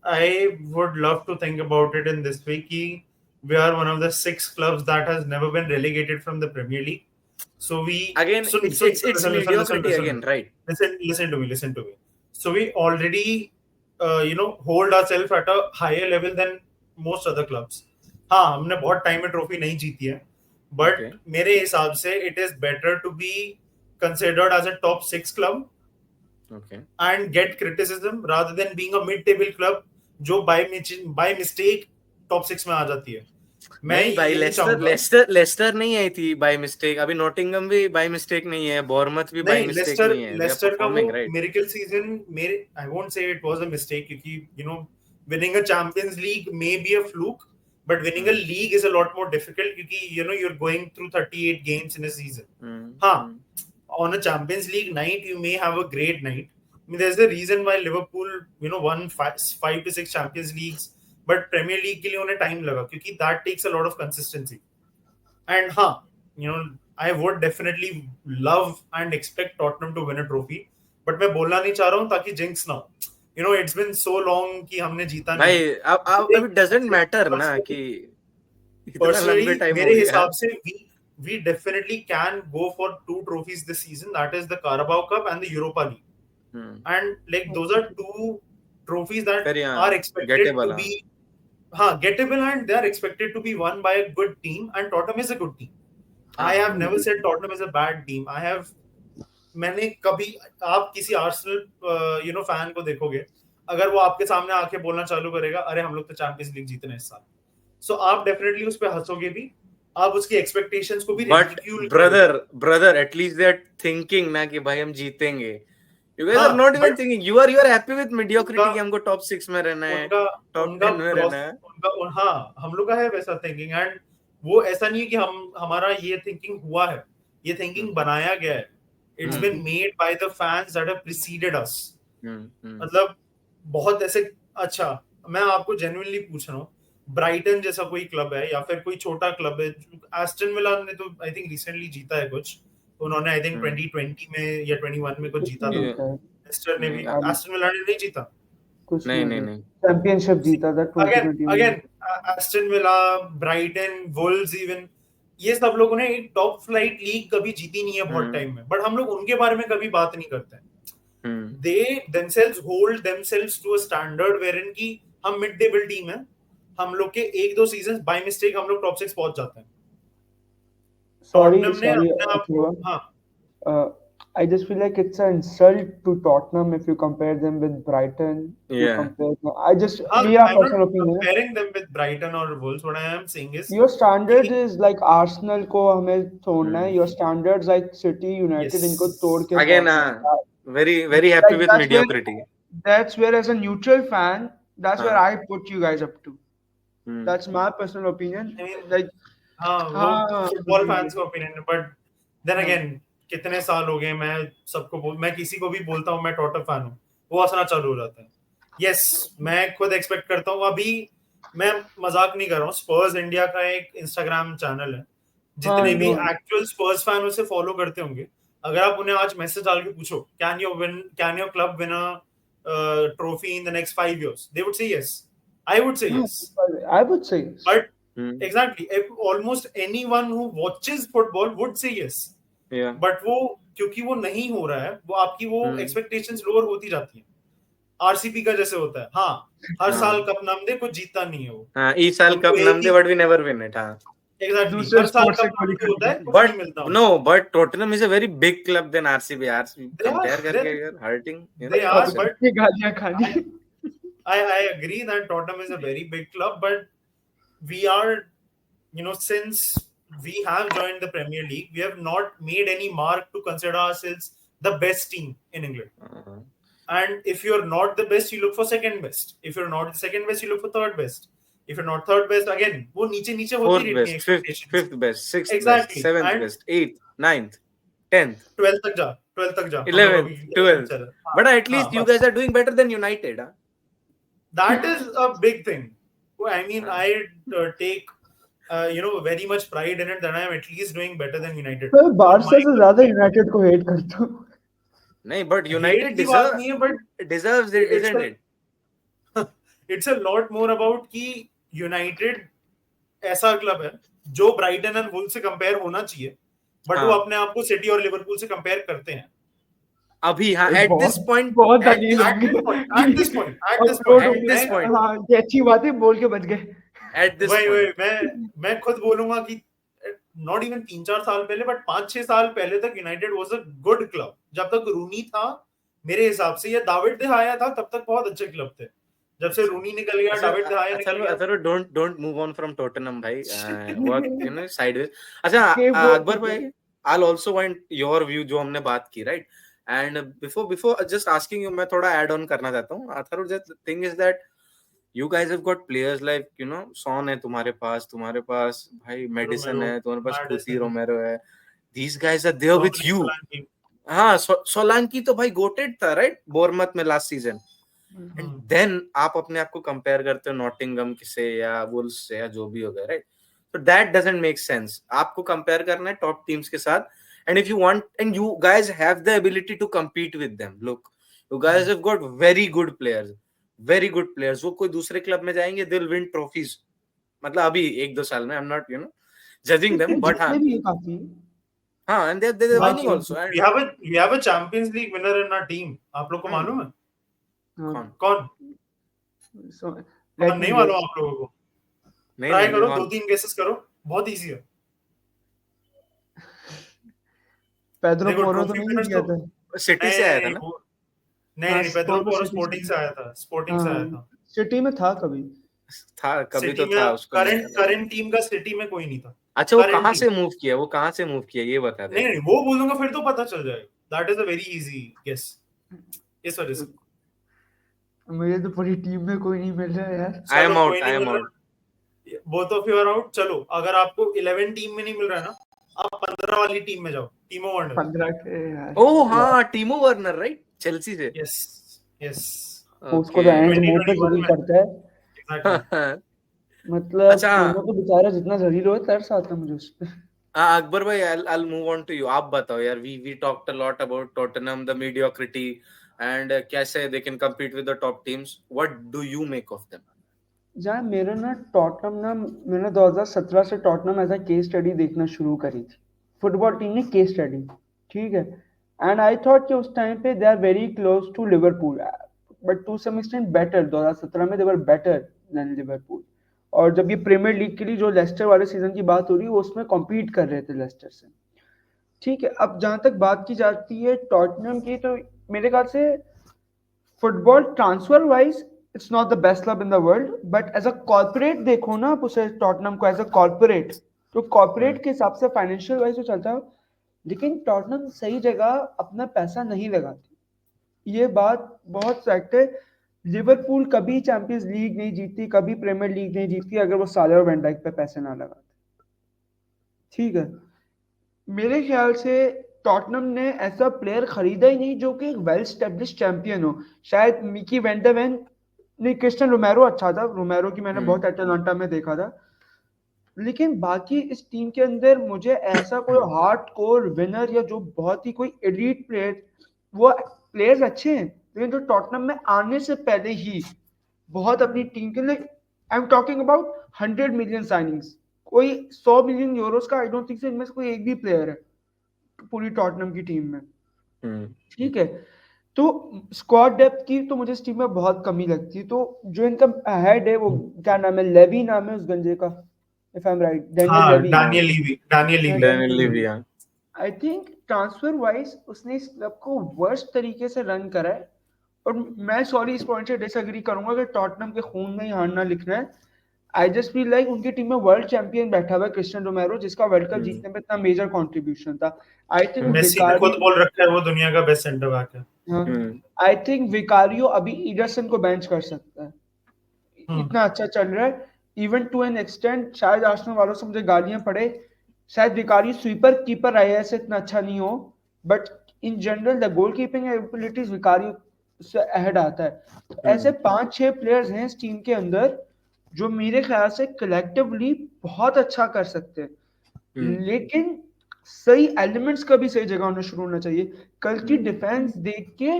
C: I would love to think about it in this way कि we are one of the 6 clubs that has never been relegated from the Premier League. So we
A: again it's mediocrity again, right?
C: Listen to me. So we already hold ourselves at a higher level than most other clubs. हाँ हमने बहुत time में trophy नहीं जीती है, but मेरे हिसाब से it is better to be considered as a top 6 club and get criticism rather than being a mid-table club जो by mistake top 6 में आ जाती है.
A: नहीं भाई, लेस्टर नहीं आई थी बाय मिस्टेक, अभी नॉटिंघम भी बाय मिस्टेक नहीं है, बोर्नमथ भी बाय मिस्टेक नहीं है.
C: लेस्टर का वो miracle season I won't say it was a mistake क्योंकि winning a Champions League may be a fluke, but winning a league is a lot more difficult क्योंकि you're going through 38 games in a season. हाँ, on a Champions League night you may have a great night. I mean, there's a reason why Liverpool won 5 to 6 Champions Leagues, but Premier League के लिए उन्हें time लगा क्योंकि that takes a lot of consistency. And हाँ, I would definitely love and expect Tottenham to win a trophy, but मैं बोलना नहीं चाह रहा हूँ ताकि jinx ना हो. It's been so long कि हमने जीता नहीं.
A: भाई अब it doesn't matter ना कि
C: personally मेरे हिसाब से we definitely can go for 2 trophies this season. That is the Carabao Cup and the Europa League. And like those are 2 trophies that are expected to be gettable, and they are expected to be won by a good team, and Tottenham is a good team. I have never said Tottenham is a bad team. मैंने कभी आप किसी Arsenal fan को देखोगे, अगर वो आपके सामने आके बोलना चालू करेगा अरे हम लोग तो चैंपियंस लीग जीतने इस साल, सो आप डेफिनेटली उस पे हंसोगे भी, आप उसकी एक्सपेक्टेशंस को भी
A: ridicule brother at least they are thinking ना कि भाई हम जीतेंगे. You guys are not even thinking. You are happy with mediocrity कि हमको top 6 में रहना है, top 10 में रहना है.
C: हाँ, हम लोग का है वैसा थिंकिंग, एंड वो ऐसा नहीं है कि हमारा ये थिंकिंग हुआ है, ये थिंकिंग बनाया गया है. It's been made by the fans that have preceded us. मतलब बहुत ऐसे. अच्छा, मैं आपको genuinely पूछ रहा हूँ, ब्राइटन जैसा कोई क्लब है या फिर कोई छोटा क्लब है, एस्टन विला ने तो आई थिंक रिसेंटली जीता है कुछ, उन्होंने आई थिंक 2020 में या 21 में कुछ जीता था. लेस्टर ने भी, एस्टन विला ने नहीं जीता.
A: नहीं
B: चैंपियनशिप जीता था 2020 में.
C: Again Aston Villa, Brighton, Wolves, even ये सब लोगों ने एक टॉप फ्लाइट लीग कभी जीती नहीं है बहुत टाइम में, बट हम लोग उनके बारे में कभी बात नहीं करते हैं. They themselves hold themselves to a standard wherein कि हम मिड टेबल टीम है, हम लोग के 1-2 सीजंस बाय मिस्टेक हम लोग टॉप 6 पहुंच जाते हैं.
B: I just feel like it's an insult to Tottenham if you compare them with Brighton.
C: I'm not comparing them with Brighton or Wolves. What I am saying is
B: your standard is like Arsenal को हमें तोड़ना है. Your standards like City, United इनको तोड़ के.
A: Again, very happy with mediocrity.
B: That's where as a neutral fan, that's where I put you guys up to. That's my personal opinion.
C: I mean, like football fans का opinion, but then again. कितने साल हो गए मैं किसी को भी बोलता हूँ मैं टॉटनहम फैन हूँ, वो हंसना चालू हो जाता है. यस, मैं खुद एक्सपेक्ट करता हूँ. अभी मैं मजाक नहीं कर रहा हूँ, स्पर्स इंडिया का एक इंस्टाग्राम चैनल है, जितने
B: हाँ,
C: भी एक्चुअल स्पर्स फैन उसे फॉलो करते होंगे, अगर आप उन्हें आज मैसेज डाल के पूछो can your club win a trophy in the next 5 years, they would say yes. I would say yes.
B: I would say yes.
C: But exactly, almost anyone who watches football would say yes.
A: Yeah.
C: But वो क्योंकि वो नहीं हो रहा है, वो आपकी वो एक्सपेक्टेशंस लोअर होती जाती हैं। आरसीबी का जैसे होता है, हर साल कप नाम दे, कुछ जीतता नहीं है वो।
A: इस साल कप नाम दे, but we never win it.
C: Exactly. हर साल कप नाम दे होता है, कुछ नहीं मिलता।
A: But Tottenham is a very big club than RCB. Compare करके you're hurting.
C: They are, but
B: ये गालियां खानी।
C: I agree that Tottenham is a very big club, but we are, since we have joined the Premier League, we have not made any mark to consider ourselves the best team in England. And if you're not the best, you look for second best. If you're not the second best, you look for third best. If you're not third best, again, वो नीचे होती रहती है expectations.
A: Fifth best, sixth
C: exactly.
A: best, seventh best, 8th, 9th, 10th,
C: 12th तक जा,
A: 11th, 12th. But at least you guys are doing better than United.
C: That is a big thing. I mean, I take very much pride in it that I am at least doing better than United.
B: मैं Barça से ज्यादा United को hate करता हूँ।
A: नहीं, but United deserves it, isn't it?
C: It's a lot more about कि United ऐसा club है जो ब्राइटन एंड वुल्फ से कंपेयर होना चाहिए, बट वो अपने आप को सिटी और लिवरपूल से कंपेयर करते हैं
A: अभी। हाँ, at this point,
B: ये अच्छी बात है, बोल के बच गए।
A: At this point,
C: मैं खुद बोलूंगा कि नॉट इवन 3-4 साल पहले, बट 5-6 साल पहले तक United was a good club. जब तक रूनी था, मेरे हिसाब से, या दाविड de Gea था, तब तक बहुत अच्छे क्लब थे। जब से रूनी निकल गया, दाविड de Gea निकल गया।
A: don't move on from Tottenham, भाई। Work, sideways। अच्छा, अकबर भाई, I'll also want your view जो हमने बात की, right? And before just asking you, मैं थोड़ा add on करना चाहता हूँ। Atharu, the thing is that you guys have got players like, Son है तुम्हारे पास भाई, Madison है तुम्हारे पास, Cuti Romero है। These guys are there with you। हाँ, सोलांकी तो भाई गोटेड था, right? बोर्नमथ में लास्ट सीजन। एंड देन आप अपने आप को कंपेयर करते हो नॉटिंगहम से या वुल्व्स से या जो भी हो गया, right? So that doesn't make sense। आपको कंपेयर करना है टॉप टीम्स के साथ, and if you want, and you guys have the ability to compete with them। Look, you guys have got very good players। वो कोई दूसरे club में जाएंगे, they'll win trophies। मतलब अभी 1-2 साल में, I'm not judging them, but हाँ, and they're winning also।
C: We have a Champions League winner in our team। आप लोग को मालूम है? कौन? नहीं मालूम आप लोगों को? ट्राई करो, 2-3 गेसेस करो, बहुत इजी है।
B: पेड्रो पोरो तो नहीं गया था,
A: सिटी से आया था ना?
C: नहीं, पेड्रो पोरो स्पोर्टिंग से आया था।
B: सिटी में था कभी
A: तो था उसको।
C: करंट टीम का सिटी में कोई नहीं था।
A: अच्छा, वो कहाँ से मूव किया ये बता दे।
C: नहीं, वो बोलूंगा फिर तो पता चल जाएगा। That is a very easy guess. इस वजह से
B: मुझे तो पूरी टीम में कोई नहीं मिल रहा है यार।
A: I am out.
C: Both of you are out. चलो, अगर आपको 11 टीम में नहीं मिल रहा है ना, आप 15 वाली टीम में जाओ। टीमो वर्नर।
B: 15 के यार।
A: ओह हाँ, टीमो वर्नर, राइट? चेल्सी से।
C: यस।
B: उसको तो एंड मोड पे जरूर करता है। मतलब वो तो बेचारा जितना जलील हो, तरस आता है मुझे उस पे।
A: अकबर भाई, I'll move on to you। आप बताओ यार, we talked a lot about Tottenham, the mediocrity, and कैसे they can compete with the top teams। What do you make of them?
B: यार मेरा ना टॉटनम ना, मैंने 2017 से Tottenham as a case study देखना शुरू करी थी। फुटबॉल टीम ने केस स्टडी, ठीक है। एंड आई थॉट कि उस टाइम पे they are very close to Liverpool, but to some extent better. 2017 में they were better than Liverpool. और जब ये प्रीमियर लीग के लिए जो लेस्टर वाले सीजन की बात हो रही है, वो उसमें कॉम्पीट कर रहे थे लेस्टर से, ठीक है। अब जहां तक बात की जाती है टॉटनम की, तो मेरे ख्याल से football transfer wise it's not the best club in the world, but as a corporate देखो ना आप उसे, टॉटनम को एज अ कॉर्पोरेट, तो कॉर्पोरेट के हिसाब से फाइनेंशियल वाइज तो चलता है, लेकिन टॉटनम सही जगह अपना पैसा नहीं लगाती। ये बात बहुत फैक्ट है। लिवरपूल कभी चैंपियंस लीग नहीं जीती, कभी प्रीमियर लीग नहीं जीती अगर वो साले और वैन डाइक पे पैसे ना लगाते, ठीक है। मेरे ख्याल से टॉटनम ने ऐसा प्लेयर खरीदा ही नहीं जो कि एक वेल एस्टेब्लिश्ड चैंपियन हो। शायद मिकी वैन डे वेन नहीं, क्रिस्टियन रोमेरो अच्छा था, रोमेरो की मैंने बहुत एटलांटा में देखा था, लेकिन बाकी इस टीम के अंदर मुझे ऐसा कोई हार्डकोर विनर या जो बहुत ही कोई एलीट प्लेयर, वो प्लेयर्स अच्छे हैं लेकिन जो टॉटनहम में आने से पहले ही बहुत अपनी टीम के लिए, I am talking about 100 million signings, कोई 100 मिलियन यूरोस का आई डोंट थिंक इनमें से कोई एक भी प्लेयर है पूरी टॉटनहम की टीम में। ठीक है, तो स्क्वाड डेप्थ की तो मुझे इस टीम में बहुत कमी लगती है। तो जो इनका हेड है वो क्या नाम है, लेवी नाम है उस गंजे का, if I am right,
C: Daniel Levy.
B: I think transfer wise उसने इस क्लब को वर्स्ट तरीके से रन करा है, और मैं सॉरी इस पॉइंट से डिसएग्री करूंगा अगर टॉटनहम के खून में ही हारना लिखना है। आई जस्ट फील लाइक उनकी टीम में वर्ल्ड चैंपियन बैठा हुआ है क्रिस्टियन रोमेरो, जिसका वर्ल्ड कप जीतने में इतना मेजर कंट्रीब्यूशन था। आई थिंक
C: मेसी ने खुद बोल रखा है वो दुनिया का बेस्ट सेंटर बैक है।
B: आई थिंक विकारियो अभी ईडरसन को बेंच कर सकता है, इतना अच्छा चल रहा है। इवन टू एन एक्सटेंट शायद आर्सेनल वालों से मुझे गालियां पड़े, शायद विकारियो स्वीपर कीपर रहे ऐसे इतना अच्छा नहीं हो, but in general the goal keeping abilities Vicario से अहेड आता है। तो ऐसे 5-6 प्लेयर्स हैं इस टीम के अंदर जो मेरे ख्याल से कलेक्टिवली बहुत अच्छा कर सकते हैं, लेकिन सही एलिमेंट्स का भी सही जगह होना शुरू होना चाहिए। कल की डिफेंस देख के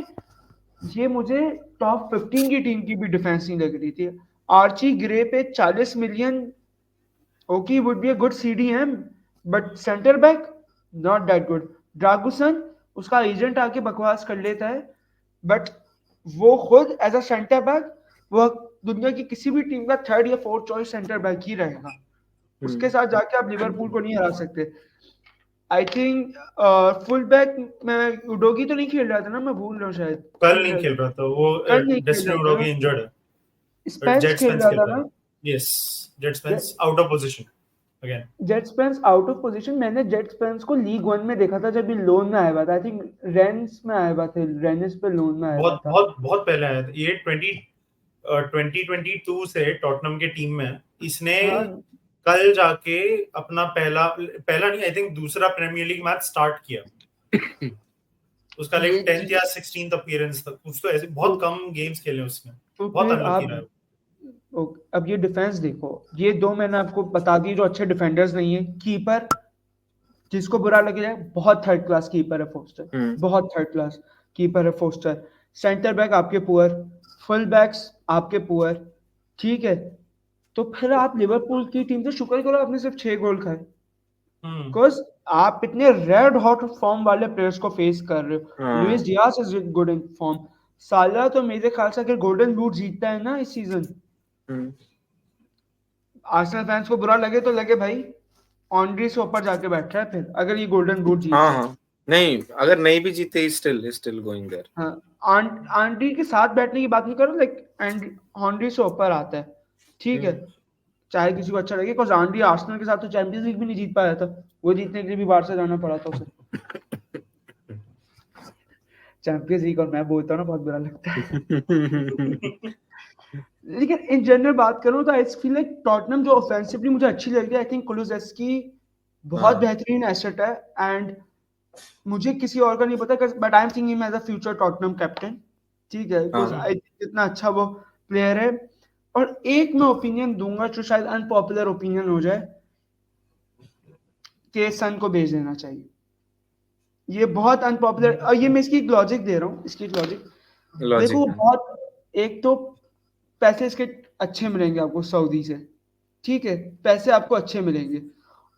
B: ये मुझे टॉप 15 की टीम की भी डिफेंस नहीं लग रही थी। आर्ची ग्रे पे 40 million, okay would be a good CDM, but centre back not that good. Dragusin उसका एजेंट आके बकवास कर लेता है, बट वो खुद एज अ सेंटर बैक वो दुनिया की किसी भी टीम का 3rd या 4th चॉइस सेंटर बैक ही रहेगा। उसके साथ जाके आप लिवरपूल को नहीं हरा सकते। आई थिंक फुल बैक में उडोगी तो नहीं खेल रहा था ना, मैं भूल रहा हूँ शायद।
C: कल नहीं खेल रहा था वो, डेस्टिनी उडोगी इंजर्ड है।
B: स्पेंस खेल रहा था ना?
C: Yes, jet Spence out of position again.
B: Jet Spence out of position. मैंने जेट स्पेंस को लीग 1 में देखा था जब ये लोन में आया हुआ था, आई थिंक रेंस में आया हुआ था, रेनिस पे लोन में आया हुआ था।
C: बहुत पहले आया था ये। 2022 से टॉटनहम के टीम में इसने कल जाके अपना पहला नहीं, आई थिंक दूसरा प्रीमियर लीग मैच स्टार्ट किया। उसका लाइक 10th या 16th अपीयरेंस था कुछ, तो ऐसे बहुत कम गेम्स खेले उसने, बहुत अनलकी रहा।
B: अब ये डिफेंस देखो, ये दो मैंने आपको बता दी जो अच्छे डिफेंडर्स नहीं है। कीपर जिसको बुरा लगे जाए, बहुत 3rd क्लास कीपर है फोस्टर, बहुत 3rd क्लास कीपर है फोस्टर। सेंटर बैक आपके पुअर, फुल बैक्स आपके पुअर, ठीक है। तो फिर आप लिवरपूल की टीम से शुक्र करो आपने सिर्फ 6 गोल खाए, बिकॉज आप इतने रेड हॉट फॉर्म वाले प्लेयर्स को फेस कर रहे हो। Luis Diaz is good in form. साला तो मेरे ख्याल से अगर गोल्डन बूट जीतता है ना इस सीजन, आर्सेनल फैंस को बुरा लगे तो लगे भाई, ऑनरी से ऊपर जाके बैठ रहा है फिर अगर ये गोल्डन बूट जीतता है।
A: नहीं, अगर नहीं भी जीते स्टिल गोइंग देयर।
B: हाँ, आंड्री के साथ बैठने की बात नहीं करो, लाइक एंड ऑनरी से ऊपर आता है, ठीक है, चाहे किसी को अच्छा लगे। बिकॉज आंड्री आर्सेनल के साथ तो चैंपियंस लीग भी नहीं जीत पाया था, वो जीतने के लिए भी बाहर से जाना पड़ा था उसे। चैंपियंस लीग और मैं बोलता हूँ ना बहुत बुरा लगता है। लेकिन इन जनरल बात करूं तो आई फील लाइक टॉटनहम जो ऑफेंसिवली मुझे अच्छी लग रही है, आई थिंक कुलुसेस्की बहुत बेहतरीन एसेट है, एंड मुझे किसी और का नहीं पता, but I am thinking him as a future Tottenham captain, ठीक है, बिकॉज आई थिंक इतना अच्छा वो प्लेयर है। और एक मैं ओपिनियन दूंगा जो शायद अनपॉपुलर ओपिनियन हो जाए, कि सन को भेज देना चाहिए। ये बहुत अनपॉपुलर, और ये मैं इसकी एक लॉजिक दे रहा हूँ, इसकी एक लॉजिक देखो। बहुत, एक तो पैसे इसके अच्छे मिलेंगे आपको सऊदी से, ठीक है, पैसे आपको अच्छे मिलेंगे,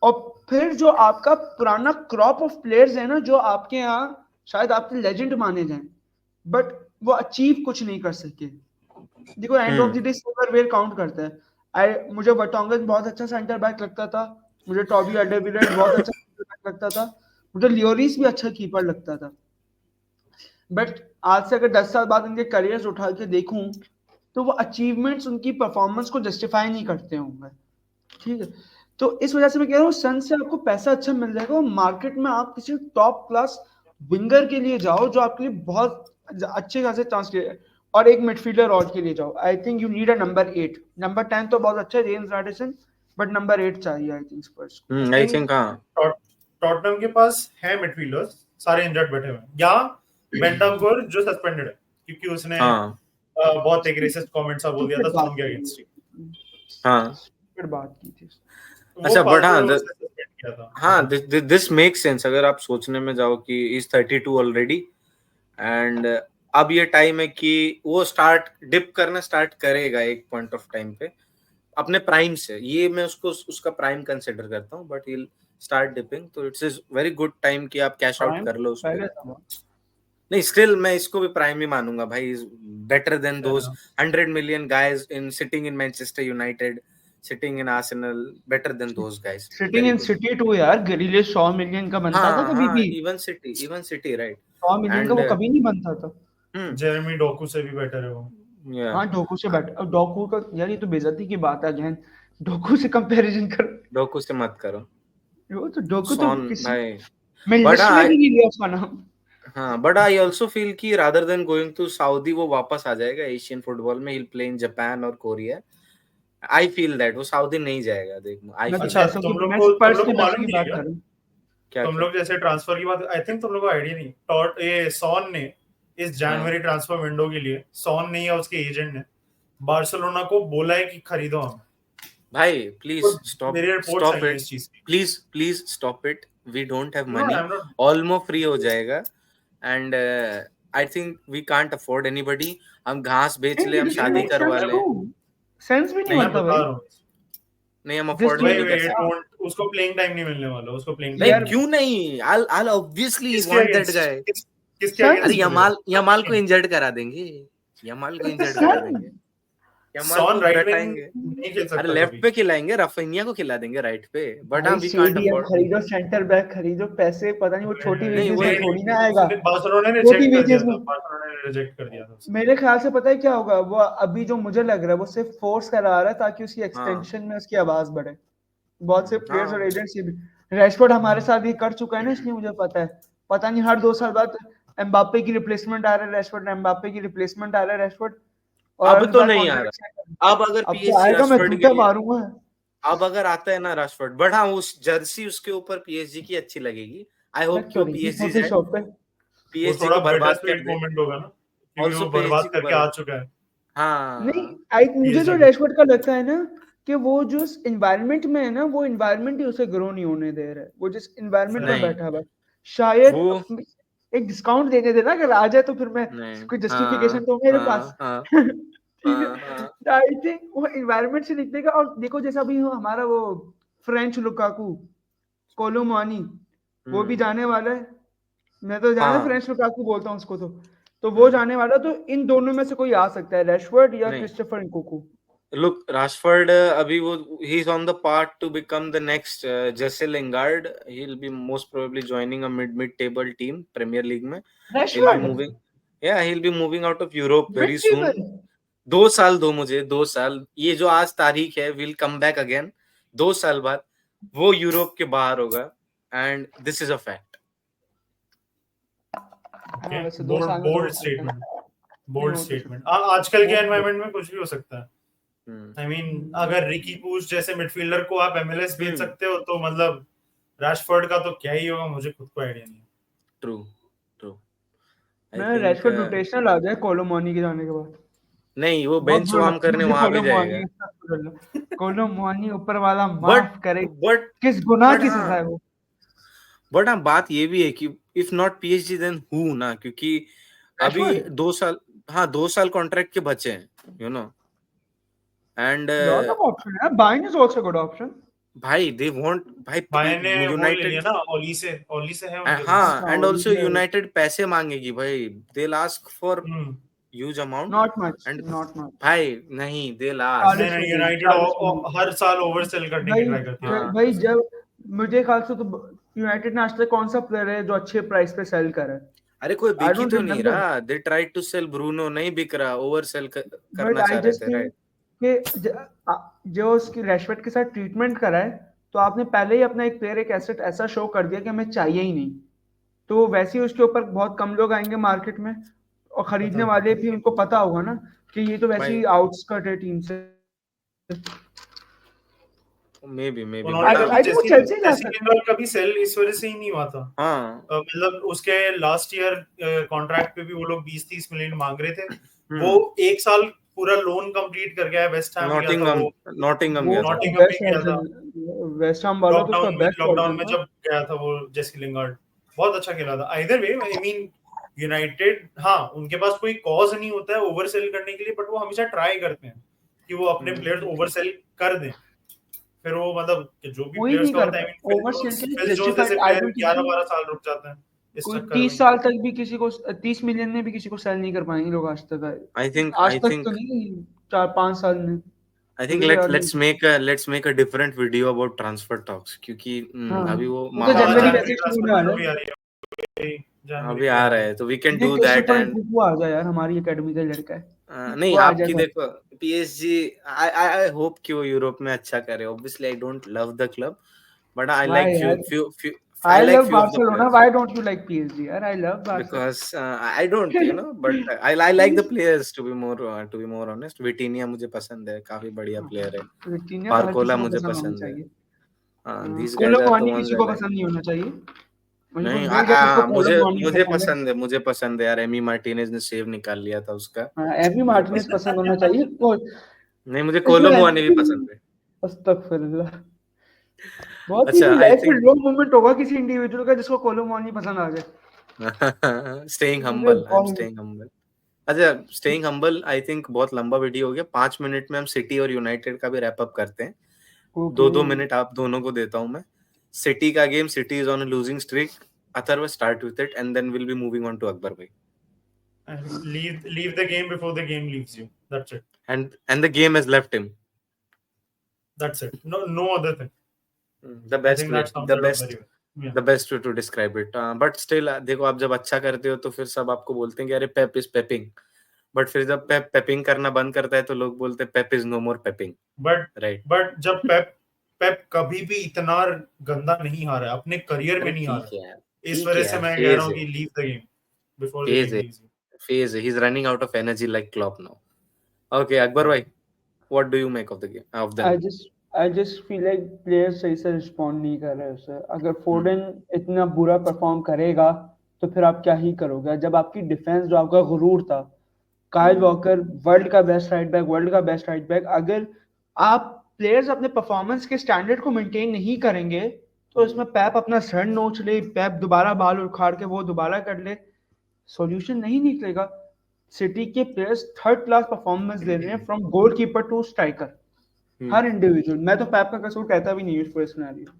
B: और फिर जो आपका पुराना क्रॉप ऑफ प्लेयर्स है ना, जो आपके यहाँ शायद आपके लेजेंड माने जाएं, बट वो अचीव कुछ नहीं कर सके। देखो end of the day silverware count करता है। मुझे वर्टोंगन बहुत अच्छा सेंटर बैक लगता था, मुझे टॉबी अल्डरवेयरेल्ट बहुत अच्छा सेंटर बैक लगता था, मुझे लियोरिस भी अच्छा कीपर लगता था, बट आज से अगर 10 साल बाद इनके करियर्स उठा के देखूं तो वो अचीवमेंट्स उनकी परफॉर्मेंस को जस्टिफाई नहीं करते होंगे, ठीक है। तो इस वजह से मैं कह रहा हूँ सन से आपको पैसा अच्छा मिल जाएगा, मार्केट में आप किसी टॉप क्लास विंगर के लिए जाओ जो आपके लिए बहुत अच्छे खासे चांस ले, और एक मिडफील्डर और के लिए जाओ। I think you need a number 8, number 10 तो बहुत अच्छा है जेम्स मैडिसन, बट नंबर 8 चाहिए आई थिंक स्पर्स को।
A: आई थिंक
C: टॉटनहम के पास है मिडफील्डर्स सारे इंजर्ड बैठे हुए हैं, या बेंटांकुर जो सस्पेंडेड है क्योंकि उसने बहुत एक रेसिस्ट कमेंट सा बोल दिया था सॉन के अगेंस्ट।
A: हाँ
B: फिर बात की थी।
A: अच्छा बट
C: हाँ
A: हाँ दिस मेक सेंस अगर आप सोचने में जाओ कि इज 32 ऑलरेडी एंड अब ये टाइम है कि वो स्टार्ट डिप करना स्टार्ट करेगा एक पॉइंट ऑफ टाइम पे अपने प्राइम से। ये मैं उसको उसका प्राइम कंसिडर करता हूँ बट ही स्टार्ट डिपिंग, तो it's is very good time कि आप कैश आउट कर लो उस पे। नहीं स्टिल मैं इसको भी प्राइम ही मानूंगा भाई, is better than those 100 million guys in sitting in Manchester United, sitting in Arsenal, better than those guys.
B: Sitting in City too यार, ग्रिलिश 100 मिलियन का बनता था कभी भी?
A: इवन सिटी राइट
B: 100 मिलियन का वो कभी नहीं बनता था।
C: जेरेमी डोकू से भी बेटर है वो।
B: हाँ डोकू से बेटर। अब डोकू का यार ये तो बेइज्जती की बात है अगेन, डोकू से कंपैरिजन कर।
A: डोकू से मत करो,
B: वो तो डोकू तो किसी
A: भाई
B: मैं लिस्ट में भी नहीं लिया उसका नाम।
A: हाँ बट आई ऑल्सो फील कि rather than going to Saudi वो वापस आ जाएगा एशियन फुटबॉल में, he'll play in जापान और कोरिया। आई फील दैट वो सऊदी नहीं जाएगा। देखो
C: अच्छा तुम लोग को मालूम नहीं है
A: क्या
C: तुम लोग जैसे ट्रांसफर की बात, आई थिंक तुम लोग को आइडिया नहीं, टॉट ये सॉन ने इस जनवरी ट्रांसफर विंडो के लिए, सॉन ने या उसके एजेंट ने बार्सिलोना को बोला है कि खरीदो हम।
A: भाई please stop it, please stop it, we don't have money, Olmo free हो जाएगा and I think we can't afford anybody. हम घास बेच ले, हम शादी करवा ले,
B: सेंस भी नहीं बनता भाई।
A: नहीं हम अफोर्ड नहीं कर सकते,
C: उसको प्लेइंग टाइम नहीं मिलने वाला, उसको प्लेइंग
A: टाइम क्यों नहीं? I'll obviously want that guy।
C: किसके
A: अरे यमाल को इंजर्ड करा देंगे, यमाल को इंजर्ड करा देंगे,
C: सॉन राइट विंग नहीं खेल सकता,
A: अरे लेफ्ट पे खिलाएंगे, रफिनिया को खिला देंगे राइट पे, बट हम वी कांट अफोर्ड।
B: खरीदो सेंटर बैक खरीदो, पैसे पता नहीं वो छोटी वेजेस में थोड़ी ना आएगा।
C: बार्सिलोना ने रिजेक्ट कर दिया था।
B: मेरे ख्याल से पता है क्या होगा, वो अभी जो मुझे लग रहा है वो सिर्फ फोर्स करा रहा है ताकि उसकी एक्सटेंशन में उसकी आवाज बढ़े। बहुत से प्लेयर्स और एजेंट्स भी, रैशफोर्ड हमारे साथ भी कर चुका है ना, इसलिए मुझे पता नहीं हर 2 साल बाद एम्बाप्पे की रिप्लेसमेंट आ रहा है रैशफोर्ड, एम्बाप्पे की रिप्लेसमेंट आ रहा है रैशफोर्ड। और
A: अब तो नहीं आ रहा, अब अगर पीएसजी रैशफोर्ड के
B: मारूंगा,
A: अब अगर आता है ना रैशफोर्ड, बट हाँ उस जर्सी उसके ऊपर पीएसजी की अच्छी लगेगी। आई होप कि पीएसजी को बर्बाद कर दे,
C: मोमेंट होगा ना, क्योंकि वो बर्बाद करके आ चुका है।
B: हाँ नहीं मुझे जो रैशफोर्ड का लगता है ना कि वो जो एनवायरनमेंट में है ना, वो एनवायरनमेंट ही उसे ग्रो नहीं होने दे रहा है। वो जिस एनवायरनमेंट में बैठा हुआ शायद एक डिस्काउंट देने देना, अगर आ जाए तो फिर मैं कोई जस्टिफिकेशन तो मेरे पास ठीक है। आई थिंक वो एनवायरनमेंट से निकलेगा। और देखो जैसा अभी हमारा वो फ्रेंच लुकाकू कोलो मुआनी वो भी जाने वाला है, मैं तो जाने फ्रेंच लुकाकू बोलता हूँ उसको, तो वो जाने वाला, तो इन दोनों में से कोई आ सकता है, रैशफोर्ड या क्रिस्टोफर नकुंकू।
A: Look, Rashford अभी वो he's on the path to become the next Jesse Lingard. He'll be most probably joining a mid-table team Premier League में। He'll be moving out of Europe very soon। 2 साल दो मुझे, 2 साल, ये जो आज तारीख है will come back again। 2 साल बाद वो यूरोप के बाहर होगा and this is a fact।
C: Bold statement. आजकल के एनवायरनमेंट में कुछ भी हो सकता है। I mean, अगर रिकी पूछ जैसे मिडफील्डर को आप MLS भेज सकते हो, तो मतलब रैशफोर्ड का तो क्या ही होगा, मुझे खुद को आइडिया नहीं है।
A: ट्रू
B: मैं रैशफोर्ड रोटेशनल आ जाए कोलो मुआनी के जाने के बाद।
A: नहीं वो बेंच वार्म करने वहां भी जाएगा।
B: कोलो मुआनी ऊपर वाला माफ करे, बट किस गुनाह की सजा है वो।
A: बट हाँ बात ये भी है कि if not PSG then who ना, क्योंकि अभी 2 साल कॉन्ट्रैक्ट के बचे हैं, you know, and
B: lot of option है। Bayern is also good option।
A: भाई they want भाई
C: यूनाइटेड ना ओली से है।
A: हाँ एंड आल्सो यूनाइटेड पैसे मांगेगी भाई, they'll ask for huge amount,
B: not much
A: भाई नहीं they'll ask।
C: यूनाइटेड हर साल ओवरसेल करने की ट्राई करती है
B: भाई। जब मुझे ख्याल से तो यूनाइटेड ने आज तक कौन सा प्लेयर है जो अच्छे प्राइस पे सेल कर है?
A: अरे कोई बिक ही तो नहीं रहा। they tried to sell Bruno, नहीं बिक रहा, ओवरसेल करना चाह रहे थे, राइट?
B: कि जो उसकी रैशफोर्ड के साथ ट्रीटमेंट करा है, तो आपने पहले ही अपना एक प्लेयर, एक एसेट ऐसा शो कर दिया कि हमें चाहिए ही नहीं, तो वैसे ही उसके ऊपर बहुत कम लोग आएंगे मार्केट में, और खरीदने वाले भी उनको पता होगा ना कि ये तो वैसे ही आउटस्कर्ट है टीम से।
A: Maybe
C: कभी सेल इस वजह से ही नहीं हुआ था। मतलब उसके लास्ट ईयर कॉन्ट्रैक्ट पे भी वो लोग 20-30 मिलियन मांग रहे थे, वो 1 साल पूरा लोन कंप्लीट कर गया है, वेस्ट हैम गया था वो,
A: नॉटिंगम
B: वो
A: गया था।
C: नॉटिंगम भी गया था,
B: वेस्ट हैम वाला तो उसका बेस्ट
C: लॉकडाउन
B: ऑप्शन
C: में
B: था।
C: जब गया था वो जेसी लिंगार्ड, बहुत अच्छा खेला था। Either way I mean United, हाँ उनके पास कोई कॉज नहीं होता है ओवर सेल करने के लिए, बट वो हमेशा ट्राई करते हैं कि वो अपने प्लेयर्स ओवर सेल कर दें। फिर वो मतलब कि जो भी
B: कोई
C: प्लेयर्स
B: नहीं
C: का
B: कर
C: होता है,
B: पाया ओवर सेल के लिए
C: फिल जोन्स जैसे
B: justified. I
C: player
B: don't
C: 11-12
B: think
C: साल रुक जाते हैं इस
B: कोई
C: चक्कर
B: 30
C: में।
B: साल तक भी किसी को 30 मिलियन में भी किसी को सेल नहीं कर पाएंगे लोग आज तक।
A: आई थिंक
B: आज तक तो नहीं, 4-5 साल में मुझे तो याद नहीं।
A: let's make a different video about transfer talks, क्योंकि
B: हाँ
A: अभी वो
B: वो तो
A: माहौल
B: जनवरी
A: खराब
B: वैसे
A: है।
B: ही शुरू होने वाला
C: भी
B: है।
C: आ रही है, जनवरी
A: अभी
C: पे
A: आ
C: आ
A: रहा
C: रही
A: है, तो we can do
B: देखो
A: that।
B: सुपर
A: and
B: वो आ जाए यार, हमारी एकेडमी का लड़का है,
A: नहीं,
B: वो आ
A: आपकी
B: जाएगा।
A: देखो PSG, आई होप कि वो यूरोप में अच्छा करे। Obviously I don't love the club, but I
B: why
A: like
B: यार,
A: few I
B: आई
A: like
B: लव
A: few of the
B: Barcelona,
A: players,
B: why don't you like PSG यार? I love Barca.
A: because I don't, but I like the players, to be more honest। Vitinha मुझे पसंद है, काफी बढ़िया player है।
B: Vitinha तो हर
A: Barcola
B: किसी को
A: मुझे
B: पसंद होना
A: पसंद है।
B: चाहिए।
A: These guys are the
B: कोलोमुआनी
A: ones
B: किसी
A: I
B: को
A: like।
B: पसंद नहीं होना चाहिए। मुझे कोई
A: नहीं,
B: भूल गया किसको
A: मुझे
B: कोलोमुआनी
A: मुझे
B: पसंद है।
A: पसंद है यार। एमी मार्टिनेज ने सेव निकाल लिया था उसका,
B: एमी
A: मुझे
B: मार्टिनेज
A: पसंद।
B: पसंद होना चाहिए को।
A: नहीं, मुझे
B: इसमें
A: कोलोमुआनी भी पसंद है।
B: अस्तगफिरुल्लाह, बहुत ही
A: अच्छा, आई
B: लाइफ में
A: थिंक
B: लो मोमेंट होगा किसी इंडिविजुअल का जिसको कोलोमुआनी पसंद आ जाए।
A: स्टेइंग
B: मुझे
A: हम्बल, आई एम
B: बहुत
A: स्टेइंग हम्बल। अच्छा, स्टेइंग हम्बल, आई थिंक बहुत लंबा वीडियो हो गया। 5 मिनट में हम सिटी और यूनाइटेड का भी रैप अप करते हैं।
B: ओके।
A: 2-2 मिनट आप दोनों को देता हूं मैं। सिटी का game, city is on a losing streak. Atharva start with it and then will be moving on to Akbar भाई।
C: leave the game before the game leaves you, that's it,
A: And the game has left him।
C: that's it, no other thing।
A: The
C: I
A: best
C: think
A: way,
C: that sums
A: the
C: it up
A: best
C: very well, yeah।
A: the best way to describe it। But still, देखो आप जब अच्छा करते हो तो फिर सब आपको बोलते हैं कि अरे पेप इज पेपिंग। बट फिर जब पेप पेपिंग करना बंद करता है तो लोग बोलते हैं Pep is no more pepping. Right.
C: But जब पेप कभी भी इतना गंदा नहीं हारा है अपने करियर में, नहीं
A: ठीक
C: हारा
A: है यार,
C: इस
A: ठीक है
C: वजह से
A: यार,
C: मैं कह
A: फेज
C: रहा हूँ
A: है,
C: कि leave the game before the
A: phase
C: game
A: है,
C: लीव्स यू।
A: फेज है। He is running out of energy like Klopp now. Okay Akbar भाई, what do you make of the game, of them?
B: I just feel like player सही से respond नहीं कर रहे उससे। अगर फोर्डन इतना बुरा परफॉर्म करेगा तो फिर आप क्या ही करोगे? जब आपकी डिफेंस, जो आपका गुरूर था, काइल वॉकर वर्ल्ड का बेस्ट राइट बैक, वर्ल्ड का बेस्ट राइट बैक, अगर आप प्लेयर्स अपने परफॉर्मेंस के स्टैंडर्ड को मेंटेन नहीं करेंगे तो इसमें पैप अपना सर नोच ले, पैप दोबारा बाल उखाड़ के वो दोबारा कर ले, सॉल्यूशन नहीं निकलेगा। सिटी के प्लेयर्स थर्ड क्लास परफॉर्मेंस दे रहे हैं, फ्रॉम गोलकीपर टू स्ट्राइकर, हर इंडिविजुअल। मैं तो पैप का कसूर कहता भी नहीं इस पूरे सिनेरियो।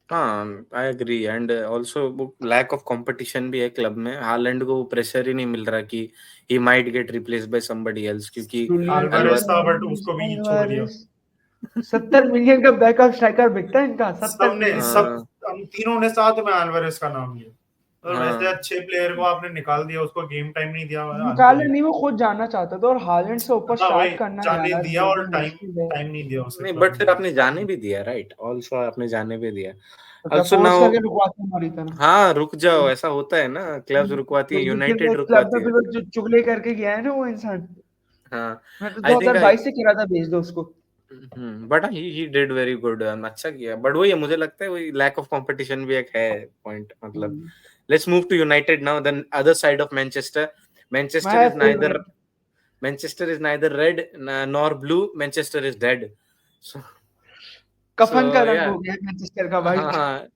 A: हाँ, आई एग्री। एंड ऑल्सो वो लैक ऑफ कंपटीशन भी है क्लब में। हालैंड को प्रेशर ही नहीं मिल रहा कि he might get replaced by somebody else, क्योंकि
C: अल्वारेज था बट उसको भी छोड़ दिया।
B: 70 मिलियन का बैकअप स्ट्राइकर बिकता है इनका, 70
C: सबने
B: मिलियन।
C: सब हम तीनों ने साथ में अल्वारेज का नाम लिया और वैसे
A: हाँ,
C: अच्छे प्लेयर को आपने निकाल दिया, उसको गेम टाइम नहीं दिया।
B: निकाले नहीं, वो खुद जाना चाहता था। और हालैंड से ऊपर
C: हाँ वही,
B: स्टार्ट करना
C: जाने
B: यार
C: दिया और
B: बहुत
C: टाइम
B: मुश्किल है।
C: टाइम नहीं दिया उसे
A: नहीं,
C: क्लब
A: बट
C: में।
A: फिर आपने जाने भी दिया, राइट? ऑल्सो आपने जाने भी दिया।
B: तो क्या
A: ऑल्सो
B: फोर्स
A: नाउ,
B: करके रुकवाते हैं हमारी तरह?
A: हाँ रुक जाओ, ऐसा होता है ना, क्लब्स रुकवाती है, यूनाइटेड
B: क्लब में
A: रुकवाती है।
B: फिर वो जो चुगली करके गया है ना वो इंसान,
A: हाँ,
B: मैं तो
A: आई थिंक
B: 2022 से कह रहा था भेज दो उसको।
A: But he did very good, अच्छा किया। बट वही है, मुझे लगता है वही लैक ऑफ कंपटीशन भी एक है पॉइंट। मतलब let's move to United now, then other side of Manchester. Manchester
B: my
A: is
B: favourite.
A: neither red nor blue। Manchester is dead। So
B: कफन का रंग
A: yeah,
B: हो गया मैनचेस्टर का, white.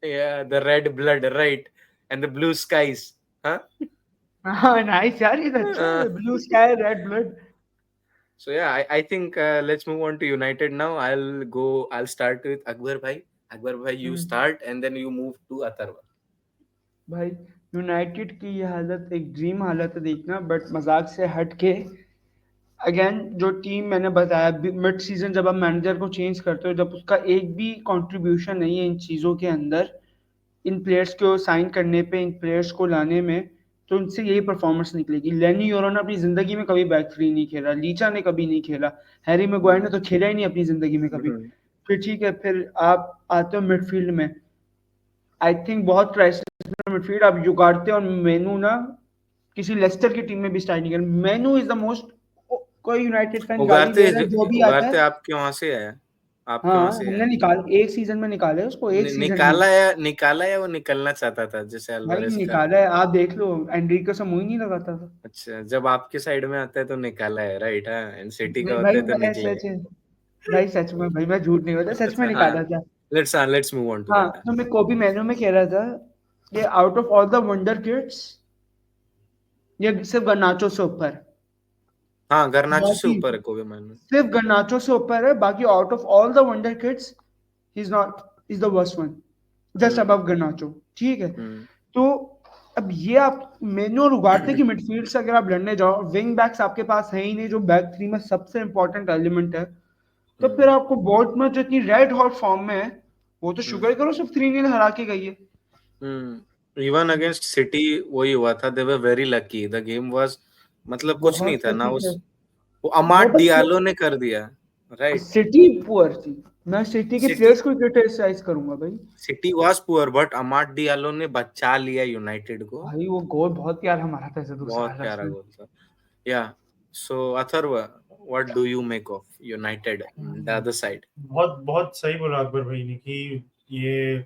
A: yeah, the red blood, right? And the blue skies, huh?
B: हाँ nice यार, ये तो अच्छा है, blue sky red blood.
A: So yeah, I think let's move on to United now। I'll start with Akbar bhai। Akbar bhai, you start and then you move to Atharva।
B: भाई United की ये हालत एक ड्रीम हालत है देखना, but मजाक से हट के अगेन जो टीम मैंने बताया, मिड सीजन जब आप मैनेजर को चेंज करते हो, जब उसका एक भी कंट्रीब्यूशन नहीं है इन चीज़ों के अंदर, इन प्लेयर्स को साइन करने पे, इन प्लेयर्स को लाने में, तो उनसे यही परफॉर्मेंस निकलेगी। लेनी यूरो ने अपनी जिंदगी में कभी बैक थ्री नहीं खेला, लीचा ने कभी नहीं खेला, हैरी मैगवायर ने तो खेला ही नहीं अपनी जिंदगी में कभी। फिर ठीक है, फिर आप आते हो मिडफील्ड में, आई थिंक बहुत क्राइसिस में मिडफील्ड आप जुगाड़ते हो। और मेनू ना किसी लेस्टर की टीम में भी स्टार्ट नहीं कर, मेनू इज द मोस्ट, कोई यूनाइटेड फैन गाली दे रहा है जो भी आता
A: उगारते
B: है।
A: आपके वहां से आया। आपके
B: हाँ
A: वहां से
B: हमने एक सीजन में निकाले उसको, एक सीजन में
A: निकाला या वो निकलना चाहता था जैसे
B: भाई
A: अल्वारेस का?
B: निकाला है। आप देख लो एनरिको से मुंह ही नहीं लगाता था।
A: अच्छा, जब आपके साइड में आता है तो निकाला है, राइट? हाँ, एनसीटी का
B: नहीं
A: होता
B: भाई
A: है तो
B: मैं
A: निकलेगा।
B: सच भाई सच में भाई मैं झूठ नहीं बोलता, सच में
A: अच्छा, हाँ,
B: निकाला था।
A: लेट्स मूव ऑन टू
B: हाँ
A: दैट।
B: तो मैं कोबी मैनो में कह रहा था कि out of all the wonder kids ये सिर्फ गर्नाचो से ऊपर,
A: हाँ, गर्नाचो से
B: बाकी
A: ऊपर है कोबी माइनो।
B: सिर्फ गर्नाचो से ऊपर है, बाकी out of all the wonder kids he is not, is the worst one, just
A: hmm
B: above गर्नाचो। ठीक है।
A: हम्म
B: तो अब ये आप मेनू और उगारते की मिडफील्ड से अगर आप लड़ने जाओ, विंग बैक्स आपके पास है ही नहीं जो बैक थ्री में सबसे इंपॉर्टेंट एलिमेंट है, तो फिर
A: हम्म
B: आपको बोर्ड में जो इतनी रेड हॉट फॉर्म में है, वो तो
A: हम्म
B: शुक्र करो सिर्फ 3-0 हरा के गई है।
A: इवन अगेंस्ट सिटी वही हुआ था, they were very lucky, the game was, मतलब कुछ नहीं
B: बहुत
A: था ना
B: लकी थे
A: उस, वो
B: वो
A: अमाड
B: बस।
A: डियालो ने कर दिया, राइट?
B: सिटी पुअर थी, मैं सिटी के
A: सिटी
B: प्लेयर्स को क्रिटिसाइज करूंगा भाई।
A: City was poor, but Amad Diallo ने बचा लिया यूनाइटेड को।
B: भाई वो गोल बहुत प्यार हमारा था ऐसे दूसरा
A: बहुत
B: वाला
A: प्यारा
B: उसमें।
A: गोल था। या, so Atharva, what do you make of United the other side?
C: बहुत बहुत सही बोला अकबर भाई ने कि ये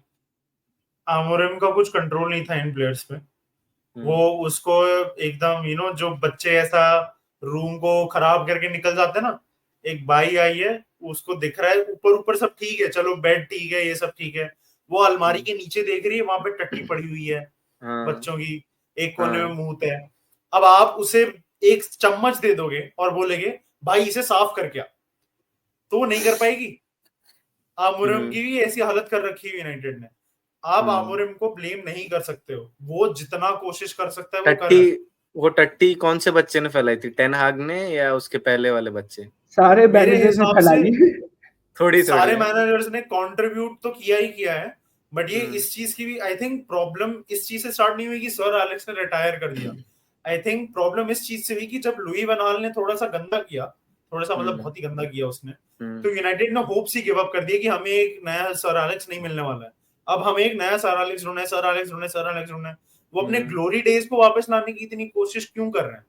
C: आमोरम का कुछ कंट्रोल नहीं था इन प्लेयर्स पे। वो उसको एकदम जो बच्चे ऐसा रूम को खराब करके निकल जाते हैं ना, एक बाई आई है, उसको दिख रहा है ऊपर ऊपर सब ठीक है, चलो बेड ठीक है, ये सब ठीक है, वो अलमारी के नीचे देख रही है, वहां पे टट्टी पड़ी हुई है
A: हाँ
C: बच्चों की, एक कोने में
A: हाँ
C: मुंह है। अब आप उसे एक चम्मच दे दोगे और बोलेगे भाई इसे साफ करके आ, तो वो नहीं कर पाएगी। आमोरम की भी ऐसी हालत कर रखी है यूनाइटेड ने। आप आमोरम को ब्लेम नहीं कर सकते हो, वो जितना कोशिश कर सकता है वो कर
A: टट्टी,
C: रहा है।
A: वो टट्टी कौन से बच्चे ने फैलाई थी, टेन हाग ने या उसके पहले वाले बच्चे?
B: सारे
C: मेरे
B: मैनेजर्स ने
C: हिसाब
B: फैला
C: से
B: ली।
A: थोड़ी थोड़ी
C: सारे
A: है।
C: मैनेजर्स ने कंट्रीब्यूट तो किया ही किया है, बट ये
A: हम्म
C: इस चीज की भी आई थिंक प्रॉब्लम इस चीज से स्टार्ट नहीं हुई कि सर एलेक्स ने रिटायर कर दिया। आई थिंक प्रॉब्लम इस चीज से हुई कि जब लुई वैन गाल ने थोड़ा सा गंदा किया, थोड़ा सा मतलब
A: हम्म
C: बहुत ही गंदा किया उसने,
A: हम्म
C: तो यूनाइटेड ने होप्स ही गिव अप कर दिया कि हमें एक नया सर एलेक्स नहीं मिलने वाला है, अब हमें एक नया सर एलेक्स ढूंढना है, सर एलेक्स ढूंढना है, सर एलेक्स ढूंढना है। वो अपने ग्लोरी डेज को वापस लाने की इतनी कोशिश क्यों कर रहे हैं?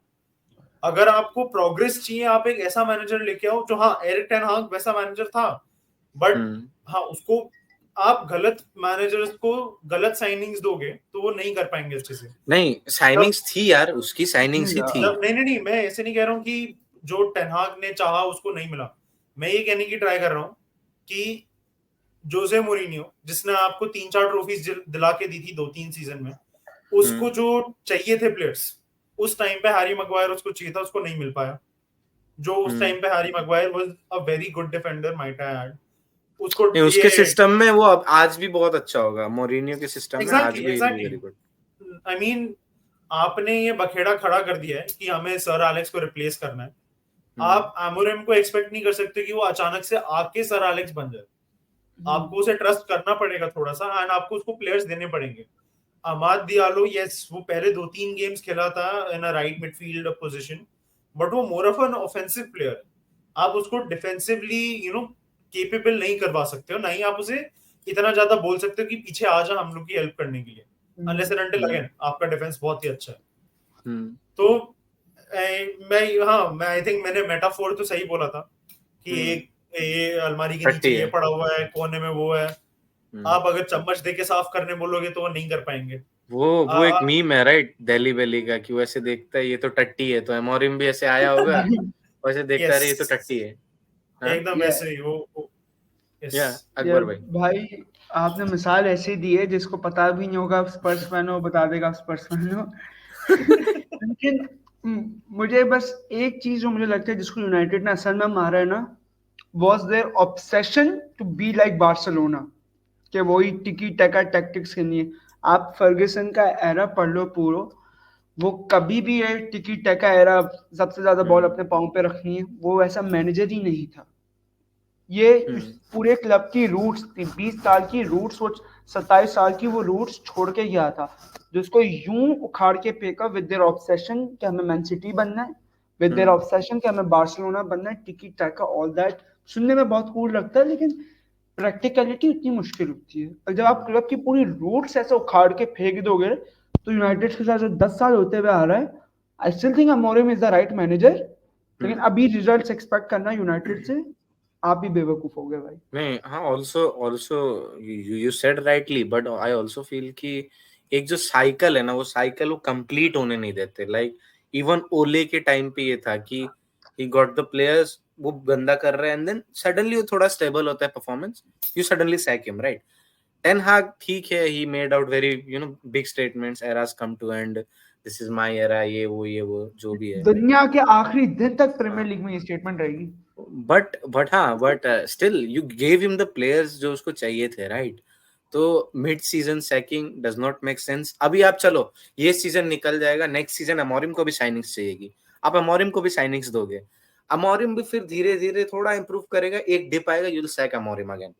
C: अगर आपको प्रोग्रेस चाहिए, आप एक ऐसा मैनेजर लेके आओ जो, हाँ एरिक टेन हाग वैसा मैनेजर था, बट हाँ उसको आप गलत मैनेजर्स को गलत साइनिंग्स दोगे तो वो नहीं कर पाएंगे अच्छे से।
A: नहीं, साइनिंग्स थी यार, उसकी साइनिंग्स ही थी।
C: नहीं नहीं नहीं, मैं ऐसे नहीं कह रहा हूँ कि जो टेन हाग ने चाहा उसको नहीं मिला। मैं ये कहने की ट्राई कर रहा हूँ कि जोसे मोरिनियो जिसने आपको 3-4 ट्रॉफीज दिला के दी थी 2-3 सीजन में, उसको जो चाहिए थे प्लेयर्स उस टाइम पे हैरी मैग्वायर उसको चाहिए था, उसको नहीं मिल पाया। जो उस टाइम पे Harry Maguire was a very good defender might I add, उसको
A: नहीं, उसके सिस्टम में वो अब आज भी बहुत अच्छा होगा, मोरिनियो के सिस्टम में आज भी वेरी गुड।
C: आई मीन आपने ये बखेड़ा खड़ा कर दिया है कि हमें सर एलेक्स को रिप्लेस करना है। आप आमोरिम को एक्सपेक्ट नहीं कर सकते कि वो अचानक से आके सर एलेक्स बन जाए। आपको उसे ट्रस्ट करना पड़ेगा थोड़ा सा, एंड आपको उसको प्लेयर्स देने पड़ेंगे। अमाद दियालो, यस वो पहले 2-3 गेम्स खेला था in a right midfield position, but वो more of an offensive player. आप उसको डिफेंसिवली केपेबल नहीं करवा सकते हो, नहीं आप उसे इतना ज्यादा बोल सकते हो कि पीछे आ जा हम लोग की हेल्प करने के लिए, अनलेस एंड अनटिल अगेन आपका डिफेंस बहुत ही अच्छा है। तो मैं आई थिंक मैंने मेटाफोर तो सही बोला था कि एक ये अलमारी के नीचे ये पड़ा हुआ है, कोने में वो है, आप अगर चम्मच देके साफ करने बोलोगे तो वो नहीं कर पाएंगे।
A: वो एक मीम है, राइट, दिल्ली बेली का, कि वैसे देखता है ये तो टट्टी है, तो एमोरिम भी ऐसे आया होगा, वैसे देखता है ये तो टट्टी है।
C: एकदम ऐसे ही वो
A: अकबर
B: भाई आपने मिसाल ऐसे दी है जिसको पता भी नहीं होगा स्पर्स फैन हो, बता देगा स्पर्स फैन हो। लेकिन मुझे बस एक चीज जो मुझे लगता है जिसको यूनाइटेड ने असल में मारा है ना, was their obsession to be like Barcelona, कि वही टिकी टैका टैक्टिक्स के लिए। आप फर्गुसन का एरा पढ़ लो पूरा, वो कभी भी है टिकी टैका एरा, सबसे ज्यादा बॉल अपने पाँव पे रखनी है, वो ऐसा मैनेजर ही नहीं था। ये पूरे क्लब की रूट्स थी, 20 साल की रूट्स, वो 27 साल की वो रूट्स छोड़ के गया था, जिसको यूं उखाड़ के फेंका विद देयर ऑब्सेशन कि हमें मैन सिटी बनना है, विद देयर ऑब्सेशन कि हमें बार्सिलोना बनना है, टिकी टैका ऑल दैट। सुनने में बहुत कूल लगता है लेकिन प्रैक्टिकलिटी उतनी मुश्किल होती है। और जब आप क्लब की पूरी रूट्स ऐसे उखाड़ के फेंक दोगे, तो यूनाइटेड के साथ जो 10 साल होते हुए आ रहा है, I still think Amorim is the right manager, लेकिन अभी रिजल्ट्स एक्सपेक्ट करना यूनाइटेड से आप भी बेवकूफ हो गए भाई।
A: नहीं हाँ, also you said rightly, but I also feel कि एक जो साइकिल है ना, वो साइकिल वो कंप्लीट होने नहीं देते। लाइक इवन ओले के टाइम पे ये था कि ही गॉट द प्लेयर्स, वो गंदा कर रहे हैं एंड देन सडनली वो थोड़ा स्टेबल होता है performance, you suddenly sack him, right? Ten Hag ठीक है, he made out very big statements, eras come to end, this is my era, ये वो जो भी है।
B: दुनिया के आखिरी दिन तक प्रीमियर लीग में ये स्टेटमेंट रहेगी।
A: But still you gave him the players जो उसको चाहिए थे, राइट? तो mid season sacking does not make sense. अभी आप चलो, ये सीजन निकल जाएगा, नेक्स्ट सीजन अमोरिम को भी साइनिंग्स चाहिएगी, आप अमोरिम को भी साइनिंग्स दोगे, अमोरिम भी फिर धीरे धीरे थोड़ा इंप्रूव करेगा, एक डिप आएगा, you will sac Amorim again.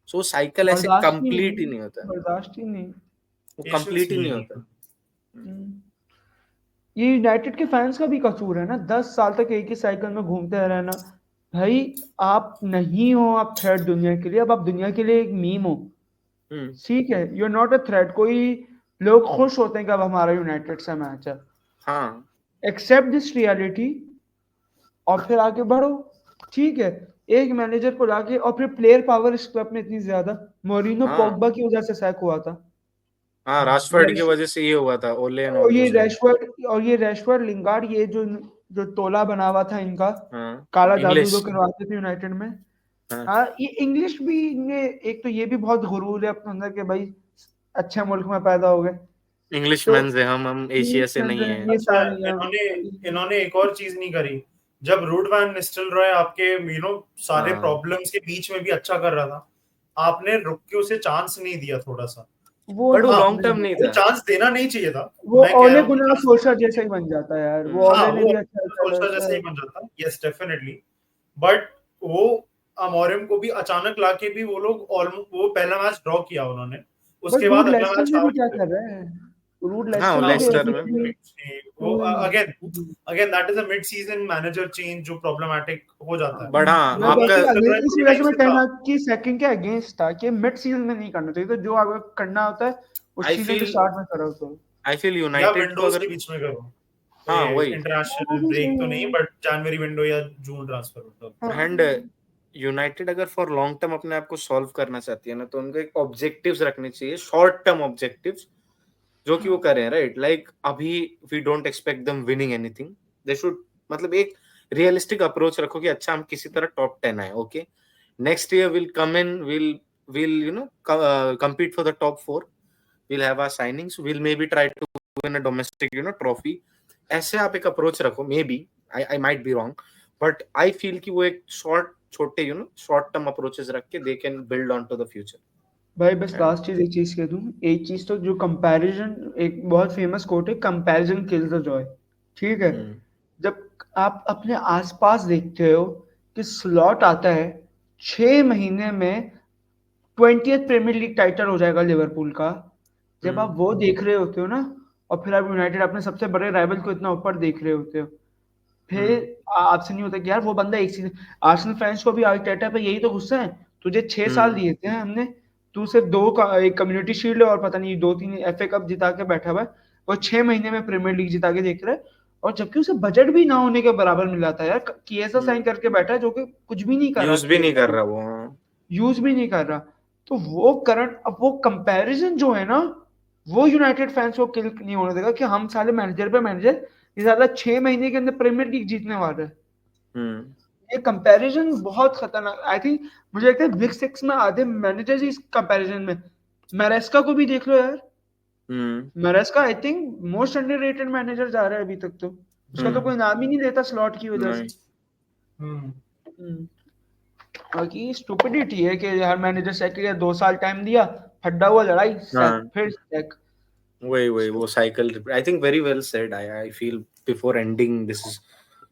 A: So cycle ऐसे कंप्लीट ही नहीं होता,
B: बर्दाश्त ही नहीं,
A: वो कंप्लीट ही नहीं होता।
B: ये यूनाइटेड के फैंस का भी कसूर है ना, 10 साल तक एक ही साइकिल में घूमते रहना। भाई आप नहीं हो आप थ्रेट दुनिया के लिए, अब आप दुनिया के लिए एक मीम हो, ठीक है, you are not a threat. कोई लोग खुश होते हैं कि अब हमारा यूनाइटेड से मैच है,
A: हाँ,
B: एक्सेप्ट दिस रियलिटी और फिर आगे बढ़ो, ठीक है। एक मैनेजर को लाके, और फिर प्लेयर पावर इस क्लब में इतनी ज्यादा, मोरिनो पोग्बा की वजह से सैक हुआ था,
A: हाँ, राशफोर्ड की वजह से ये हुआ था, ओले एंड
B: और
A: ऑल
B: ये
A: दोस
B: रैशवर्ड लिंगार्ड, ये जो तोला बना हुआ था इनका,
A: हाँ,
B: काला जादू
A: इंग्लिश,
B: जो करवाते थे यूनाइटेड में।
A: हाँ,
B: हाँ, ये इंग्लिश भी इनमें, एक तो ये भी बहुत गुरूर है अपने अंदर के भाई अच्छे मुल्क में पैदा हो गए,
A: इंग्लिश
B: तो
A: मैन है हम एशिया से नहीं है।
B: ये
C: अच्छा,
B: सारे
C: इन्होंने एक और चीज नहीं करी। जब रूड वैन निस्टेलरॉय आपके सारे
A: हाँ,
C: प्रॉब्लम्स के बीच में भी अच्छा कर रहा था, आपने रुक के उसे चांस नहीं दिया थोड़ा सा।
A: बट वो
C: हाँ,
A: लॉन्ग टर्म नहीं
C: वो
A: था।
C: चांस देना नहीं चाहिए था।
B: वो
C: मैं कह
B: ओले
C: रहा हूँ
B: गुनाह सोल्शर जैसा ही बन जाता है यार, वो
C: हाँ,
B: ओले ने
C: वो
B: भी अच्छा
C: सोल्शर जैसे ही बन जाता, यस डेफिनेटली। बट वो अमोरिम को भी अचानक लाके भी वो लोग वो पहला मैच ड्रॉ किया उन्होंने, उसके
B: बट
C: बाद
B: रूड
C: अगला
B: लेस्टर
C: मैच
B: में भी
C: हार
B: क्या
C: गए।
B: कर रहे हैं, रूड
A: हाँ,
B: लेस्टर में भी
A: लेस्टर
B: अभी
A: में
C: वो again that is a mid season manager change जो प्रॉब्लमेटिक हो जाता है।
A: बट हाँ,
B: मैं
A: आपका
B: इस वजह से मैं कहना कि सेकंड के अगेंस्ट था कि मिड सीजन में नहीं करना चाहिए, तो जो आगे करना होता है उस
A: आई
B: सीजन के
A: फील
B: स्टार्ट में करो तो।
A: आई फील
C: या
A: यूनाइटेड को
C: विंडोज
A: अगर,
C: के बीच में करो,
A: हाँ वही,
C: इंटरनेशनल ब्रेक तो नहीं, बट जनवरी विंडो या जून ट्रांसफर विंडो।
A: एंड यूनाइटेड अगर फॉर लॉन्ग टर्म अपने आप को सॉल्व करना चाहती है ना, तो उनको एक ऑब्जेक्टिव्स रखने चाहिए, शॉर्ट टर्म ऑब्जेक्टिव्स, जो कि वो करें, राइट? लाइक अभी we don't expect them winning anything, they should, मतलब एक रियलिस्टिक अप्रोच रखो कि अच्छा हम किसी तरह टॉप 10 आए, okay, next year will come in, will compete for the top 4, we'll have our signings, we'll maybe try to win a domestic trophy, ऐसे आप एक अप्रोच रखो, maybe I might be wrong, but I feel कि वो एक छोटे short term approaches रख के they can build on to the future.
B: भाई बस लास्ट चीज एक चीज कह दूं, एक चीज तो जो कंपैरिजन, एक बहुत फेमस कोट है, कंपैरिजन किल्स द जॉय, ठीक है। जब आप अपने आसपास देखते हो कि स्लॉट आता है 6 महीने में 20th प्रीमियर लीग टाइटल हो जाएगा लिवरपूल का, जब आप वो देख रहे होते हो ना, और फिर आप यूनाइटेड अपने सबसे बड़े राइवल को इतना ऊपर देख रहे होते हो, फिर आपसे नहीं होता कि यार वो बंदा एक सीजन, आर्सेनल फैंस को भी आर्टेटा पे यही तो गुस्सा है, तुझे 6 साल दिए थे हमने, तू सिर्फ एक कम्युनिटी शील्ड और पता नहीं 2-3 FA कप जिता के बैठा हुआ है, और 6 महीने में प्रीमियर लीग जिता के देख रहा है, और जबकि उसे बजट भी ना होने के बराबर मिला था यार, किएसा साइन करके बैठा है जो कि कुछ भी नहीं कर रहा,
A: यूज भी नहीं कर रहा वो,
B: यूज भी नहीं कर रहा। तो वो करंट, अब वो कंपैरिजन जो है ना, वो यूनाइटेड फैंस को किल नहीं होने देगा कि हम साले मैनेजर पे मैनेजर, ये साला 6 महीने के अंदर प्रीमियर लीग जीतने वाला है। ये कंपैरिजन बहुत खतरनाक, आई थिंक मुझे लगता है बिग 6 में आधे मैनेजर्स इस कंपैरिजन में, मैरेस्का को भी देख लो यार, Maresca I think most underrated manager जा रहा है अभी तक, तो उसका तो कोई नाम ही नहीं लेता स्लॉट की वजह से। बाकी स्टुपिडिटी है कि हर मैनेजर सेक के 2 साल टाइम दिया, फड्डा हुआ लड़ाई, फिर सेक,
A: वही वो cycle, I think very well said, I feel before ending, this is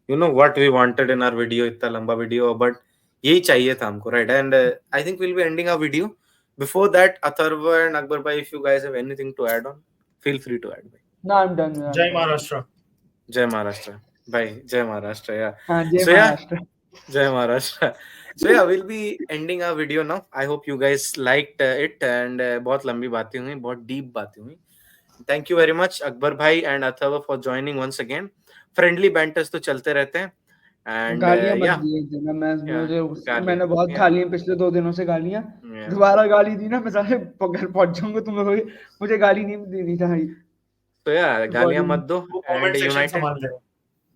A: what we wanted in our video, इतना लंबा वीडियो, बट यही चाहिए था हमको, right? And I think we'll be ending our video. Before that, Atharva and Akbar bhai, if you guys have anything to add on, feel free to add.
B: No, I'm done.
C: Jai Maharashtra.
A: Jai Maharashtra. Bye. Jai Maharashtra. Yeah.
B: Jai
A: So
B: Maharashtra.
A: Jai Maharashtra. So yeah, we'll be ending our video now. I hope you guys liked it, and बहुत लंबी बातें हुई, बहुत deep बातें हुई. Thank you very much, Akbar bhai and Atharva, for joining once again. Friendly banters तो चलते रहते हैं. एंड
B: गालियां मत
A: या
B: दिए देना,
A: गाली
B: मैंने बहुत
A: या
B: खा ली हैं पिछले 2 दिनों से गालियां। दोबारा गाली दी ना मैं सारे घर पहुंच जाऊंगा, तुम्हें मुझे गाली नहीं देनी चाहिए।
A: तो या गालियां मत दो।
C: वो
A: एंड
C: कमेंट सेक्शन
A: यूनाइटेड,
C: संभाल लेगा।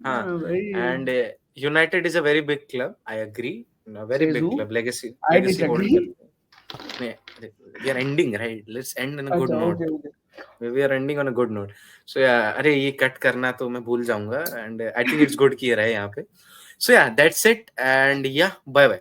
A: हाँ,
B: भाई
A: and United is a very big club, I agree, very
B: says
A: big
B: who?
A: Club, legacy
B: I
A: legacy hold
B: disagree.
A: करते हैं। We are ending right, let's end in a good
B: अच्छा
A: note,
B: okay.
A: We are ending on a good note. So या अरे ये कट करना तो मैं भूल जाऊंगा, and I think it's good कि ये रहे यहाँ पे। सो या दैट्स इट, एंड या बाय बाय।